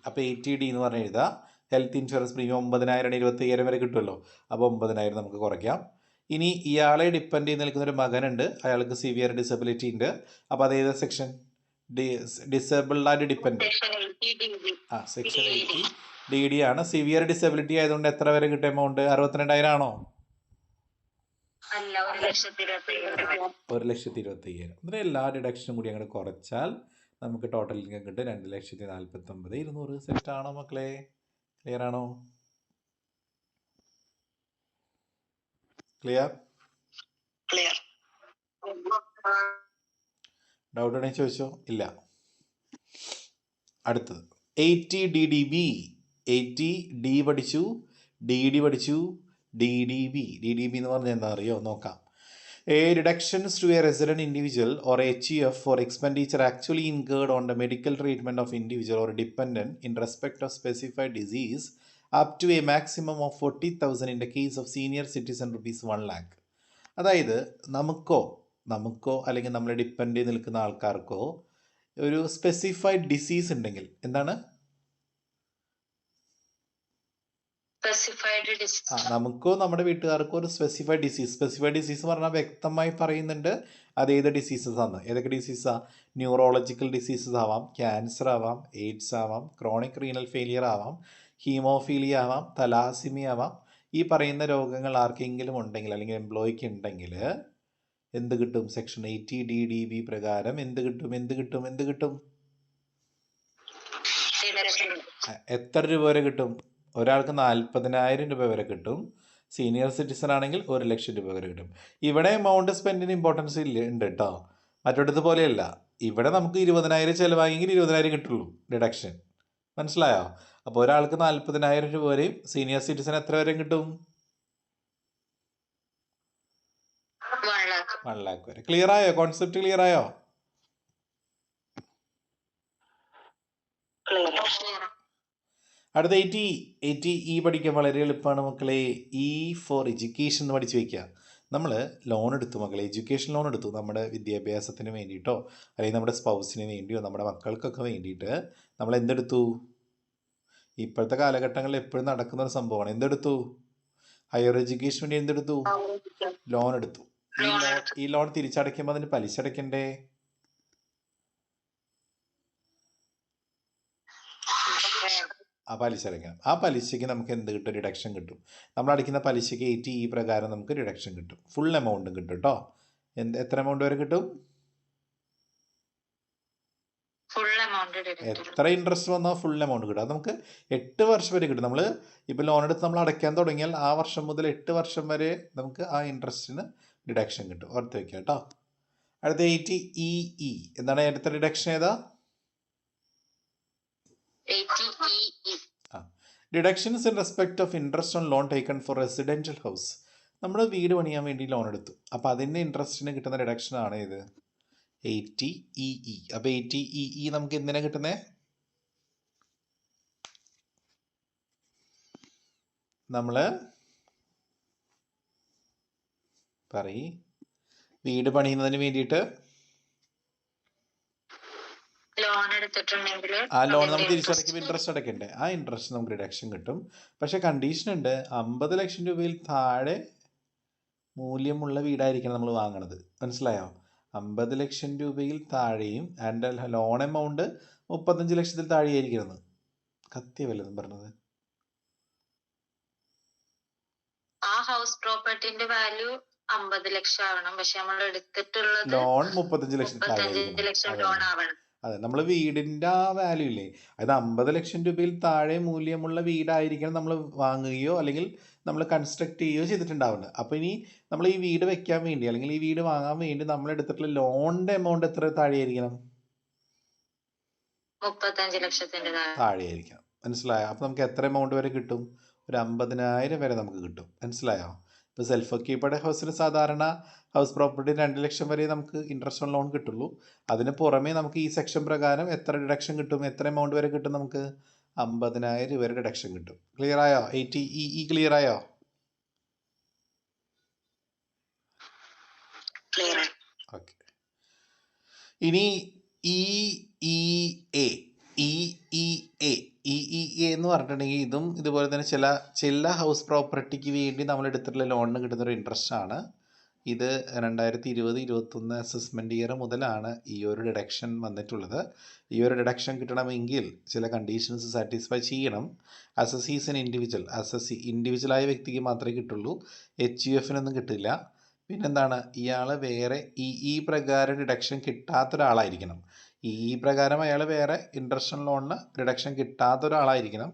അപ്പോൾ 80D എന്ന് പറഞ്ഞ് എഴുതാം. ഹെൽത്ത് ഇൻഷുറൻസ് പ്രീമിയം 9,000 25,000 വരെ കിട്ടുമല്ലോ. അപ്പോൾ 9,000 നമുക്ക് കുറയ്ക്കാം. ഇനി ഇയാളെ ഡിപ്പെൻഡ് ചെയ്ത് നിൽക്കുന്ന ഒരു മകനുണ്ട്, അയാൾക്ക് സിവിയർ ഡിസബിലിറ്റി ഉണ്ട്. അപ്പോൾ അത് ഏതാ section? Disabled and depend. Section 80DD ആണ്. സിവിയർ ഡിസബിലിറ്റി ആയതുകൊണ്ട് എത്ര വരെ കിട്ടും എമൗണ്ട്? 62,000 ആണോ? 1,25,000. എന്നിട്ട് എല്ലാ ഡിഡക്ഷനും കൂടി അങ്ങോട്ട് കുറച്ചാൽ നമുക്ക് ടോട്ടൽ ഇൻകം കിട്ടും 2,49,200. സെറ്റ് ആണോ മക്കളെ? ക്ലിയർ ആണോ? ക്ലിയർ? ഡൗട്ട് ഉണ്ടെങ്കിൽ ചോദിച്ചോ. ഇല്ല. അടുത്തത് 80DDB. 80D പഠിച്ചു, DD പഠിച്ചു, DDB. DDB എന്ന് പറഞ്ഞാൽ എന്താ അറിയോ? നോക്കാം. A reductions to a resident individual or HEF for expenditure actually incurred on the medical treatment of individual or dependent in respect of specified disease up to a maximum of 40,000 in the case of senior citizen ₹1 lakh. അതായത് നമുക്കോ അല്ലെങ്കിൽ നമ്മളെ ഡിപ്പെൻഡ് ചെയ്ത് നിൽക്കുന്ന ആൾക്കാർക്കോ ഒരു സ്പെസിഫൈഡ് ഡിസീസ് ഉണ്ടെങ്കിൽ, എന്താണ് നമുക്കോ നമ്മുടെ വീട്ടുകാർക്കോ ഒരു സ്പെസിഫൈഡ് ഡിസീസ് പറഞ്ഞാൽ വ്യക്തമായി പറയുന്നുണ്ട് അത് ഏത് ഡിസീസസ് ആണ്. ഏതൊക്കെ ഡിസീസാ? ന്യൂറോളജിക്കൽ ഡിസീസസ് ആവാം, ക്യാൻസർ ആവാം, എയ്ഡ്സ് ആവാം, ക്രോണിക് റീനൽ ഫെയിലിയർ ആവാം, ഹീമോഫീലിയ ആവാം, തലാസിമിയ ആവാം. ഈ പറയുന്ന രോഗങ്ങൾ ആർക്കെങ്കിലും ഉണ്ടെങ്കിൽ അല്ലെങ്കിൽ എംപ്ലോയിക്ക് ഉണ്ടെങ്കിൽ എന്ത് കിട്ടും? സെക്ഷൻ 80DDB പ്രകാരം എന്ത് കിട്ടും? എത്ര രൂപ വരെ കിട്ടും? ഒരാൾക്ക് 40,000 രൂപ വരെ കിട്ടും. സീനിയർ സിറ്റിസൺ ആണെങ്കിൽ 1,00,000 രൂപ വരെ കിട്ടും. ഇവിടെ എമൗണ്ട് സ്പെൻഡിന് ഇമ്പോർട്ടൻസ് ഉണ്ട് കേട്ടോ. മറ്റൊടത്ത് പോലെയല്ല. ഇവിടെ നമുക്ക് 20,000 ചിലവായെങ്കിൽ 20,000 കിട്ടുള്ളൂ ഡിഡക്ഷൻ. മനസ്സിലായോ? അപ്പോൾ ഒരാൾക്ക് 40,000 രൂപ വരെയും സീനിയർ സിറ്റിസൺ എത്ര വരെ കിട്ടും? 1 lakh വരെ. ക്ലിയർ ആയോ? കോൺസെപ്റ്റ് ക്ലിയർ ആയോ? അടുത്ത 80E പഠിക്കാൻ വളരെ എളുപ്പമാണ് മക്കളെ. E ഫോർ എഡ്യൂക്കേഷൻ എന്ന് പഠിച്ചു വയ്ക്കുക. നമ്മൾ ലോൺ എടുത്തു മക്കളെ, എഡ്യൂക്കേഷൻ ലോൺ എടുത്തു നമ്മുടെ വിദ്യാഭ്യാസത്തിന് വേണ്ടിയിട്ടോ അല്ലെങ്കിൽ നമ്മുടെ സ്പൗസിന് വേണ്ടിയോ നമ്മുടെ മക്കൾക്കൊക്കെ വേണ്ടിയിട്ട് നമ്മൾ എന്തെടുത്തു? ഇപ്പോഴത്തെ കാലഘട്ടങ്ങളിൽ എപ്പോഴും നടക്കുന്ന ഒരു സംഭവമാണ്. എന്തെടുത്തു? ഹയർ എഡ്യൂക്കേഷൻ വേണ്ടി എന്തെടുത്തു? ലോൺ എടുത്തു. ഈ ലോൺ തിരിച്ചടയ്ക്കുമ്പോൾ അതിന് പലിശ അടയ്ക്കണ്ടേ? ആ പലിശ അടയ്ക്കണം. ആ പലിശയ്ക്ക് നമുക്ക് എന്ത് കിട്ടും? ഡിഡക്ഷൻ കിട്ടും. നമ്മൾ അടയ്ക്കുന്ന പലിശയ്ക്ക് 80E പ്രകാരം നമുക്ക് ഡിഡക്ഷൻ കിട്ടും. ഫുൾ എമൗണ്ടും കിട്ടും കേട്ടോ. എത്ര എമൗണ്ട് വരെ കിട്ടും? എത്ര ഇൻട്രസ്റ്റ് വന്നാൽ ഫുൾ എമൗണ്ട് കിട്ടും. അത് നമുക്ക് 8 വർഷം വരെ കിട്ടും. നമ്മൾ ഇപ്പോൾ ലോൺ എടുത്ത് നമ്മൾ അടയ്ക്കാൻ തുടങ്ങിയാൽ ആ വർഷം മുതൽ 8 വർഷം വരെ നമുക്ക് ആ ഇൻട്രസ്റ്റിന് ഡിഡക്ഷൻ കിട്ടും. ഓർത്ത് വയ്ക്കുക കേട്ടോ. അടുത്ത 80EE. എന്താണ് അടുത്ത ഡിഡക്ഷൻ? ഏതാ? Deductions in respect of interest on loan taken four residential house. നമ്മൾ വീട് പണിയാൻ വേണ്ടി ലോൺ എടുത്തു. അപ്പോൾ അതിൻ്റെ ഇൻട്രസ്റ്റിന് കിട്ടുന്ന ഡിഡക്ഷനാണ് ഇത് 80EE. അപ്പോൾ 80EE നമുക്ക് എന്തിനാണ് കിട്ടുന്നത്? നമ്മൾ വീട് പണിയുന്നതിന് വേണ്ടിയിട്ട് ആ ലോൺ നമ്മൾ തിരിച്ചടയ്ക്കുമ്പോൾ ഇൻട്രസ്റ്റ് അടയ്ക്കണ്ടേ? ആ ഇൻട്രസ്റ്റ് നമുക്ക് ഡിഡക്ഷൻ കിട്ടും. പക്ഷെ കണ്ടീഷൻ ഉണ്ട്, 50 ലക്ഷം രൂപയിൽ താഴെ മൂല്യമുള്ള വീടായിരിക്കണം നമ്മൾ വാങ്ങണത്. മനസ്സിലായോ? 50 ലക്ഷം രൂപയിൽ താഴെയും ആൻഡ് ലോൺ എമൗണ്ട് 35 ലക്ഷത്തിൽ താഴെയായിരിക്കണം. കത്തിയവല്ലെന്നും പറഞ്ഞത്. ആ ഹൗസ് പ്രോപ്പർട്ടിന്റെ വാല്യൂ 50 ലക്ഷം ആവണം. പക്ഷെ നമ്മൾ എടുത്തിട്ടുള്ളത് ലോൺ 35 ലക്ഷം ലോൺ ആവണം. അതെ, നമ്മൾ വീടിൻ്റെ ആ വാല്യൂ ഇല്ലേ, അതായത് 50 ലക്ഷം രൂപയിൽ താഴെ മൂല്യമുള്ള വീടായിരിക്കണം നമ്മൾ വാങ്ങുകയോ അല്ലെങ്കിൽ നമ്മൾ കൺസ്ട്രക്ട് ചെയ്യുകയോ ചെയ്തിട്ടുണ്ടാവുന്നത്. അപ്പോൾ ഇനി നമ്മൾ ഈ വീട് വെക്കാൻ വേണ്ടി അല്ലെങ്കിൽ ഈ വീട് വാങ്ങാൻ വേണ്ടി നമ്മൾ എടുത്തിട്ടുള്ള ലോണിൻ്റെ എമൗണ്ട് എത്ര താഴെയായിരിക്കണം? 35 ലക്ഷത്തിന്റെ താഴെയായിരിക്കണം. മനസ്സിലായോ? അപ്പോൾ നമുക്ക് എത്ര എമൗണ്ട് വരെ കിട്ടും? ഒരു 50,000 വരെ നമുക്ക് കിട്ടും. മനസ്സിലായോ? ഇപ്പോൾ സെൽഫ് ഓക്യുപ്പൈഡ് ഹൗസിന് സാധാരണ ഹൗസ് പ്രോപ്പർട്ടി 2 ലക്ഷം വരെ നമുക്ക് ഇൻട്രസ്റ്റ് ഓൺ ലോൺ കിട്ടുള്ളൂ. അതിന് പുറമേ നമുക്ക് ഈ സെക്ഷൻ പ്രകാരം എത്ര ഡിഡക്ഷൻ കിട്ടും, എത്ര എമൗണ്ട് വരെ കിട്ടും? നമുക്ക് 50,000 വരെ ഡിഡക്ഷൻ കിട്ടും. ക്ലിയർ ആയോ? 80EE ക്ലിയർ ആയോ? ഓക്കെ. ഇനി EEA എന്ന് പറഞ്ഞിട്ടുണ്ടെങ്കിൽ ഇതും ഇതുപോലെ തന്നെ ചില ഹൗസ് പ്രോപ്പർട്ടിക്ക് വേണ്ടി നമ്മൾ എടുത്തിട്ടുള്ള ലോണിന് കിട്ടുന്നൊരു ഇൻട്രസ്റ്റ് ആണ്. ഇത് 2020-21 അസസ്മെൻറ്റ് ഇയർ മുതലാണ് ഈ ഒരു ഡിഡക്ഷൻ വന്നിട്ടുള്ളത്. ഈ ഒരു ഡിഡക്ഷൻ കിട്ടണമെങ്കിൽ ചില കണ്ടീഷൻസ് സാറ്റിസ്ഫൈ ചെയ്യണം. അസസീസ് ഇൻഡിവിജ്വലായ വ്യക്തിക്ക് മാത്രമേ കിട്ടുള്ളൂ. HUFനൊന്നും കിട്ടില്ല. പിന്നെന്താണ്, ഇയാൾ വേറെ ഈ പ്രകാരം ഡിഡക്ഷൻ കിട്ടാത്ത ഒരാളായിരിക്കണം. ഈ പ്രകാരം അയാൾ വേറെ ഇൻട്രസ്റ്റ് ഓൺ ലോണിന് ഡിഡക്ഷൻ കിട്ടാത്ത ഒരാളായിരിക്കണം.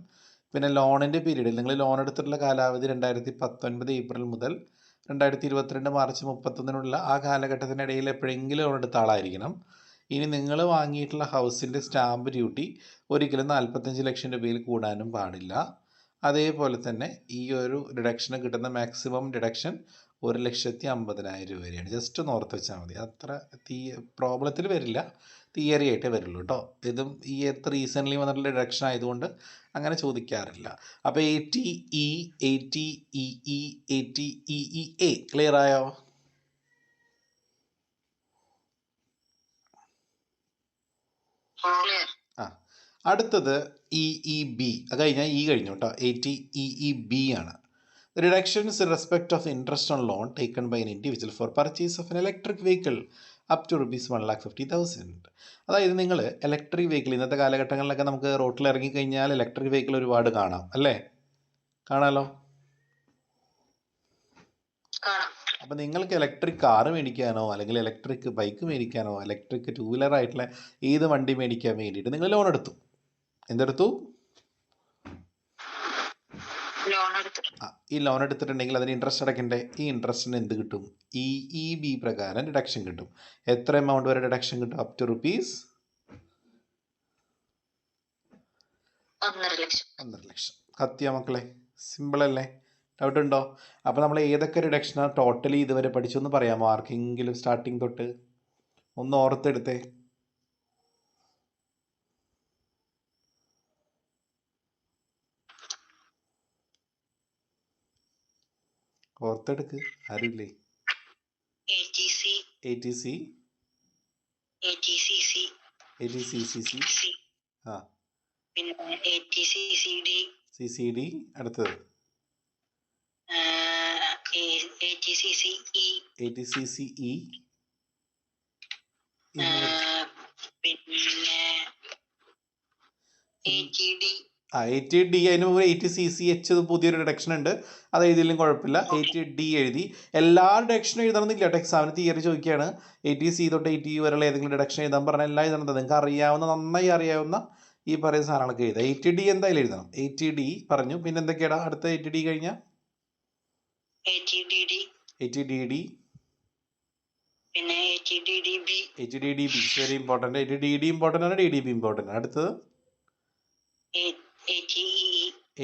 പിന്നെ ലോണിൻ്റെ പീരീഡിൽ നിങ്ങൾ ലോൺ എടുത്തിട്ടുള്ള കാലാവധി 2019 ഏപ്രിൽ മുതൽ 2022 മാർച്ച് 31 ആ കാലഘട്ടത്തിനിടയിൽ എപ്പോഴെങ്കിലും ലോൺ എടുത്ത ആളായിരിക്കണം. ഇനി നിങ്ങൾ വാങ്ങിയിട്ടുള്ള ഹൗസിൻ്റെ സ്റ്റാമ്പ് ഡ്യൂട്ടി ഒരിക്കലും 45 ലക്ഷം രൂപയിൽ കൂടാനും പാടില്ല. അതേപോലെ തന്നെ ഈ ഒരു ഡിഡക്ഷന് കിട്ടുന്ന മാക്സിമം ഡിഡക്ഷൻ 1,50,000 രൂപ വരെയാണ്. ജസ്റ്റ് ഒന്ന് ഓർത്ത് വെച്ചാൽ മതി. അത്ര പ്രോബ്ലത്തിൽ വരില്ല, തിയറി ആയിട്ടേ വരുള്ളൂ കേട്ടോ. ഇതും ഈ റീസെൻ്റ്ലി വന്നിട്ടുള്ള ഡിഡക്ഷൻ ആയതുകൊണ്ട് അങ്ങനെ ചോദിക്കാറില്ല. അപ്പോൾ 80E 80EE 80EEA ക്ലിയർ ആയോ? അടുത്തത് EEB. അത് കഴിഞ്ഞാൽ കഴിഞ്ഞു കേട്ടോ. 80EEB ആണ്. The reductions in respect of interest on loan taken by an individual for purchase of an electric vehicle up to ₹1,50,000. അതായത് നിങ്ങൾ ഇലക്ട്രിക് വെഹിക്കിൾ ഇന്നത്തെ കാലഘട്ടങ്ങളിലൊക്കെ നമുക്ക് റോട്ടിൽ ഇറങ്ങിക്കഴിഞ്ഞാൽ ഇലക്ട്രിക് വെഹിക്കിൾ ഒരുപാട് കാണാം അല്ലേ? കാണാമല്ലോ. അപ്പം നിങ്ങൾക്ക് ഇലക്ട്രിക് കാറ് മേടിക്കാനോ അല്ലെങ്കിൽ ഇലക്ട്രിക് ബൈക്ക് മേടിക്കാനോ ഇലക്ട്രിക് 2 വീലർ ആയിട്ടുള്ള ഏത് വണ്ടി മേടിക്കാൻ വേണ്ടിയിട്ട് നിങ്ങൾ ലോൺ എടുത്തു. എന്തെടുത്തു? ഈ ലോൺ എടുത്തിട്ടുണ്ടെങ്കിൽ അതിന് ഇൻട്രസ്റ്റ് അടയ്ക്കണ്ടേ? ഈ ഇൻട്രസ്റ്റിന് എന്ത് കിട്ടും? EEB പ്രകാരം ഡിഡക്ഷൻ കിട്ടും. എത്ര എമൗണ്ട് വരെ ഡിഡക്ഷൻ കിട്ടും? Up to ₹1,50,000. കത്തിയ മക്കളെ, സിമ്പിൾ അല്ലേ? ഡൗട്ട് ഉണ്ടോ? അപ്പോൾ നമ്മൾ ഏതൊക്കെ ഡിഡക്ഷനാണ് ടോട്ടലി ഇതുവരെ പഠിച്ചൊന്ന് പറയാമോ? ആർക്കെങ്കിലും സ്റ്റാർട്ടിങ് തൊട്ട് ഒന്ന് ഓർത്തെടുത്തേ. ഓർത്തെടുക്ക്. ആരുമില്ലേ? ATC ആ CCD. അടുത്തത് ATCCE. ATD. അതിന് മുമ്പ് ATCCH പുതിയൊരു ഡിഡക്ഷൻ ഉണ്ട്. അത് എഴുതിയാലും കുഴപ്പമില്ല. ATD എഴുതി. എല്ലാ ഡിഡക്ഷനും എഴുതണമെന്നില്ല കേട്ടോ. എക്സാമിന് തിയറി ചോദിക്കുകയാണ്. ATC തൊട്ട് ATU വരെയുള്ള ഏതെങ്കിലും ഡിഡക്ഷൻ എഴുതാൻ പറഞ്ഞാൽ എല്ലാം എഴുതണത്. നിങ്ങൾക്ക് അറിയാവുന്ന, നന്നായി അറിയാവുന്ന ഈ പറയുന്ന സാധനങ്ങളൊക്കെ എഴുതാം. ATD എന്തായാലും എഴുതണം. ATD പറഞ്ഞു. പിന്നെ എന്തൊക്കെയാണ് അടുത്ത? ATD കഴിഞ്ഞാൽ ATDD, പിന്നെ ATDDB. Very important. ATDD important ആണ്, DDB ഇമ്പോർട്ടൻ്റ് ആണ്. അടുത്തത്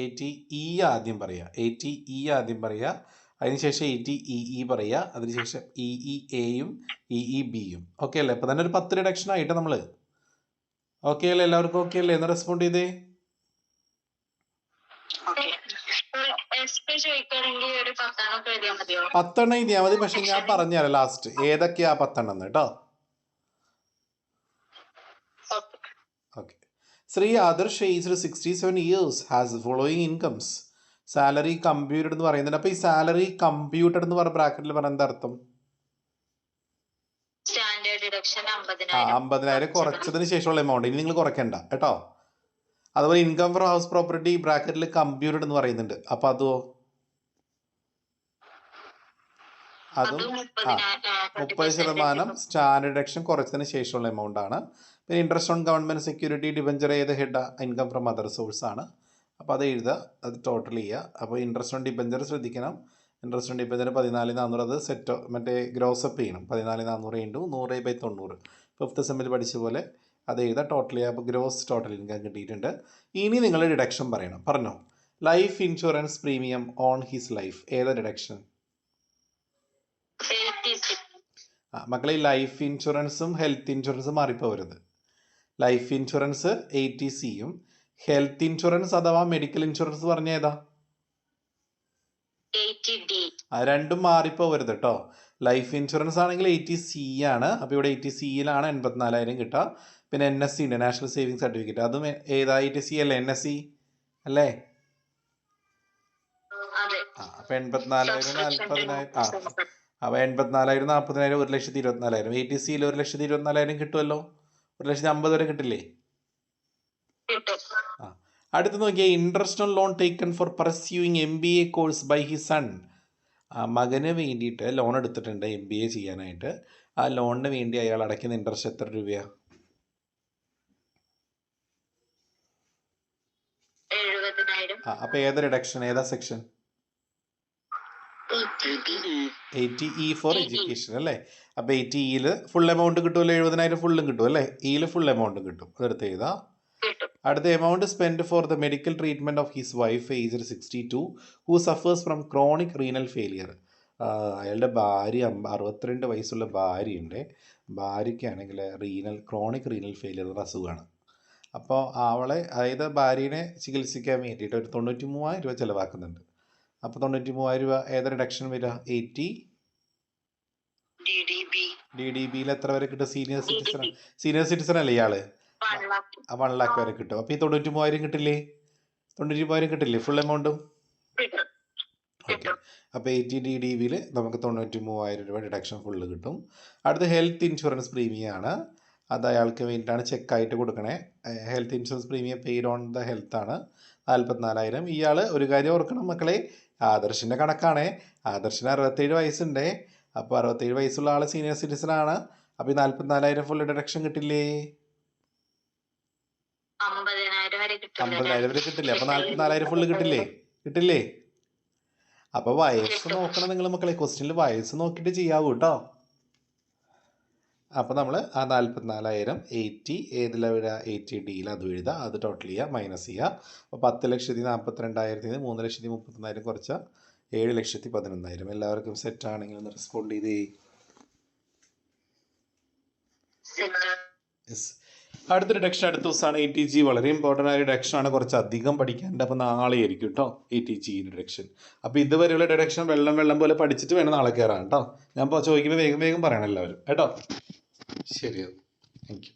ATE ആദ്യം പറയുക. ATE ആദ്യം പറയുക. അതിനുശേഷം ATEE പറയുക. അതിനുശേഷം EEAയും EEBയും. ഓക്കെ അല്ലേ? അപ്പോൾ തന്നെ ഒരു 10 ഡിഡക്ഷൻ ആയിട്ട് നമ്മൾ. ഓക്കെ അല്ലേ? എല്ലാവർക്കും ഓക്കെ അല്ലേ? എന്ന് റെസ്പോണ്ട് ചെയ്തേ. 10 എഴുതിയാൽ മതി. പക്ഷെ ഞാൻ പറഞ്ഞുതരാം ലാസ്റ്റ് ഏതൊക്കെയാ 10 കേട്ടോ. Okay. Sri Adarsh aged 67 years has the following incomes. Salary computed എന്ന് പറയുന്നുണ്ട്. അപ്പോൾ ഈ സാലറി കമ്പ്യൂട്ടഡ് എന്ന് പറഞ്ഞ ബ്രാക്കറ്റിൽ പറഞ്ഞ എന്താ അർത്ഥം? സ്റ്റാൻഡേർഡ് ഡിഡക്ഷൻ 50,000 കുറച്ചതിന് ശേഷമുള്ള എമൗണ്ട്. ഇനി നിങ്ങൾ കുറയ്ക്കണ്ട കേട്ടോ. അതുപോലെ ഇൻകം ഫ്രം ഹൗസ് പ്രോപ്പർട്ടി ബ്രാക്കറ്റിൽ കമ്പ്യൂട്ടഡ് എന്ന് പറയുന്നുണ്ട്. അപ്പോൾ അതും 30% സ്റ്റാൻഡേർഡ് ഡിഡക്ഷൻ കുറച്ചതിന് ശേഷമുള്ള എമൗണ്ട് ആണ്. പിന്നെ interest on government security debenture ഏത് ഹെഡാ? ഇൻകം ഫ്രം അതർ സോഴ്സ് ആണ്. അപ്പോൾ അത് എഴുതുക, അത് ടോട്ടൽ ചെയ്യുക. അപ്പോൾ ഇൻട്രസ്റ്റ് ഓൺ ഡിബഞ്ചർ ശ്രദ്ധിക്കണം. Interest on debenture 14,400. അത് സെറ്റ് മറ്റേ ഗ്രോസപ്പ് ചെയ്യണം. 14,400 × 100/90. 5th സെമ്മിൽ പഠിച്ച പോലെ അത് എഴുതുക, ടോട്ടൽ ചെയ്യുക. അപ്പോൾ ഗ്രോസ് ടോട്ടൽ ഇൻകം കിട്ടിയിട്ടുണ്ട്. ഇനി നിങ്ങൾ ഡിഡക്ഷൻ പറയണം. പറഞ്ഞോ. Life insurance premium on his life ഏതാ ഡിഡക്ഷൻ? മക്കളെ ലൈഫ് ഇൻഷുറൻസും ഹെൽത്ത് ഇൻഷുറൻസും മാറിപ്പോവരുത്. ലൈഫ് ഇൻഷുറൻസ് 80Cയും ഹെൽത്ത് ഇൻഷുറൻസ് അഥവാ മെഡിക്കൽ ഇൻഷുറൻസ് പറഞ്ഞ ഏതാ? 80D. രണ്ടും മാറിപ്പോവരുത് കേട്ടോ. ലൈഫ് ഇൻഷുറൻസ് ആണെങ്കിൽ 80C ആണ്. അപ്പോൾ ഇവിടെ 80Cയിലാണ് 84,000 കിട്ടുക. പിന്നെ NSC ഉണ്ട്, നാഷണൽ സേവിങ് സർട്ടിഫിക്കറ്റ്. അതും ഏതാ? 80C അല്ലേ? NSC അല്ലേ? അപ്പോൾ 84,000 40,000 അപ്പോൾ 84,000 40,000 1,24,000. 80Cയിൽ 1,24,000 കിട്ടുമല്ലോ. 1,50,000 വരെ കിട്ടില്ലേ? അടുത്ത് നോക്കിയാൽ interest on loan taken for pursuing MBA course by his son. മകന് വേണ്ടിയിട്ട് ലോൺ എടുത്തിട്ടുണ്ട് MBA ചെയ്യാനായിട്ട്. ആ ലോണിന് വേണ്ടി അയാൾ അടയ്ക്കുന്ന ഇൻട്രസ്റ്റ് എത്ര രൂപയാണ്? 70,000. അപ്പോൾ ഏത് റിഡക്ഷൻ, ഏതാ സെക്ഷൻ? 80E ഫോർ എഡ്യൂക്കേഷൻ അല്ലേ? അപ്പോൾ 80Eയിൽ ഫുൾ എമൗണ്ട് കിട്ടുമല്ലോ. 70,000 ഫുള്ളും കിട്ടും അല്ലേ? Eയിൽ ഫുൾ എമൗണ്ടും കിട്ടും. അതെടുത്ത് എഴുതാം. അടുത്ത amount spend for the medical treatment of his wife aged 62 who സഫേഴ്സ് from chronic renal failure. അയാളുടെ ഭാര്യ 62 വയസ്സുള്ള ഭാര്യയുണ്ട്. ഭാര്യയ്ക്കാണെങ്കിൽ ക്രോണിക് റീനൽ ഫെയിലിയർ എന്ന അസുഖമാണ്. അപ്പോൾ അവളെ, അതായത് ഭാര്യനെ ചികിത്സിക്കാൻ വേണ്ടിയിട്ട് ഒരു 93,000 രൂപ ചിലവാക്കുന്നുണ്ട്. അപ്പോൾ 93,000 രൂപ ഏത് റിഡക്ഷൻ വരിക? 80 DDBയിൽ എത്ര വരെ കിട്ടും? സീനിയർ സിറ്റിസൺ അല്ലേ ഇയാൾ? 1 lakh വരെ കിട്ടും. അപ്പോൾ ഈ 93,000 കിട്ടില്ലേ? 93,000 കിട്ടില്ലേ ഫുൾ എമൗണ്ടും? ഓക്കെ. അപ്പോൾ 80 DDBയിൽ നമുക്ക് 93,000 രൂപ ഡിഡക്ഷൻ ഫുള്ള് കിട്ടും. അടുത്ത ഹെൽത്ത് ഇൻഷുറൻസ് പ്രീമിയം ആണ്. അത് അയാൾക്ക് വേണ്ടിയിട്ടാണ് ചെക്കായിട്ട് കൊടുക്കണേ. Health insurance premium paid on the health ആണ് 44,000. ഇയാൾ ഒരു കാര്യം ഓർക്കണം മക്കളെ, ആദർശിൻ്റെ കണക്കാണേ. ആദർശിന് 67 വയസ്സുണ്ട്. അപ്പോൾ 67 വയസ്സുള്ള ആൾ സീനിയർ സിറ്റിസൺ ആണ്. അപ്പോൾ ഈ 44,000 ഫുൾ ഡിഡക്ഷൻ കിട്ടില്ലേ? 50,000 വരെ കിട്ടില്ലേ? അപ്പോൾ 44,000 ഫുള്ള് കിട്ടില്ലേ? അപ്പോൾ വയസ്സ് നോക്കണം നിങ്ങൾ മക്കളെ. ക്വസ്റ്റ്യനിൽ വയസ്സ് നോക്കിയിട്ട് ചെയ്യാവൂ കേട്ടോ. അപ്പോൾ നമ്മൾ ആ 44,000 80 ഏതിലാണ് വരിക? 80Dയിൽ അത് എഴുതുക. അത് ടോട്ടൽ ചെയ്യുക, മൈനസ് ചെയ്യുക. അപ്പോൾ 10,42,000 3,31,000 കുറച്ച് 7,11,000. എല്ലാവർക്കും സെറ്റ് ആണെങ്കിൽ ഒന്ന് റെസ്പോണ്ട് ചെയ്തേ. യെസ്. അടുത്ത ഡിഡക്ഷൻ അടുത്ത ദിവസമാണ് 80G. വളരെ ഇമ്പോർട്ടൻ്റ് ആയ ഡിഡക്ഷൻ ആണ്. കുറച്ച് അധികം പഠിക്കാനുണ്ട്. അപ്പോൾ നാളെ ആയിരിക്കും കേട്ടോ 80G ഡിഡക്ഷൻ. അപ്പോൾ ഇതുവരെയുള്ള ഡിഡക്ഷൻ വെള്ളം പോലെ പഠിച്ചിട്ട് വേണം നാളെ കയറാൻ കേട്ടോ. ഞാൻ ചോദിക്കുമ്പോൾ വേഗം പറയണം എല്ലാവരും കേട്ടോ. ശരി, താങ്ക് യു.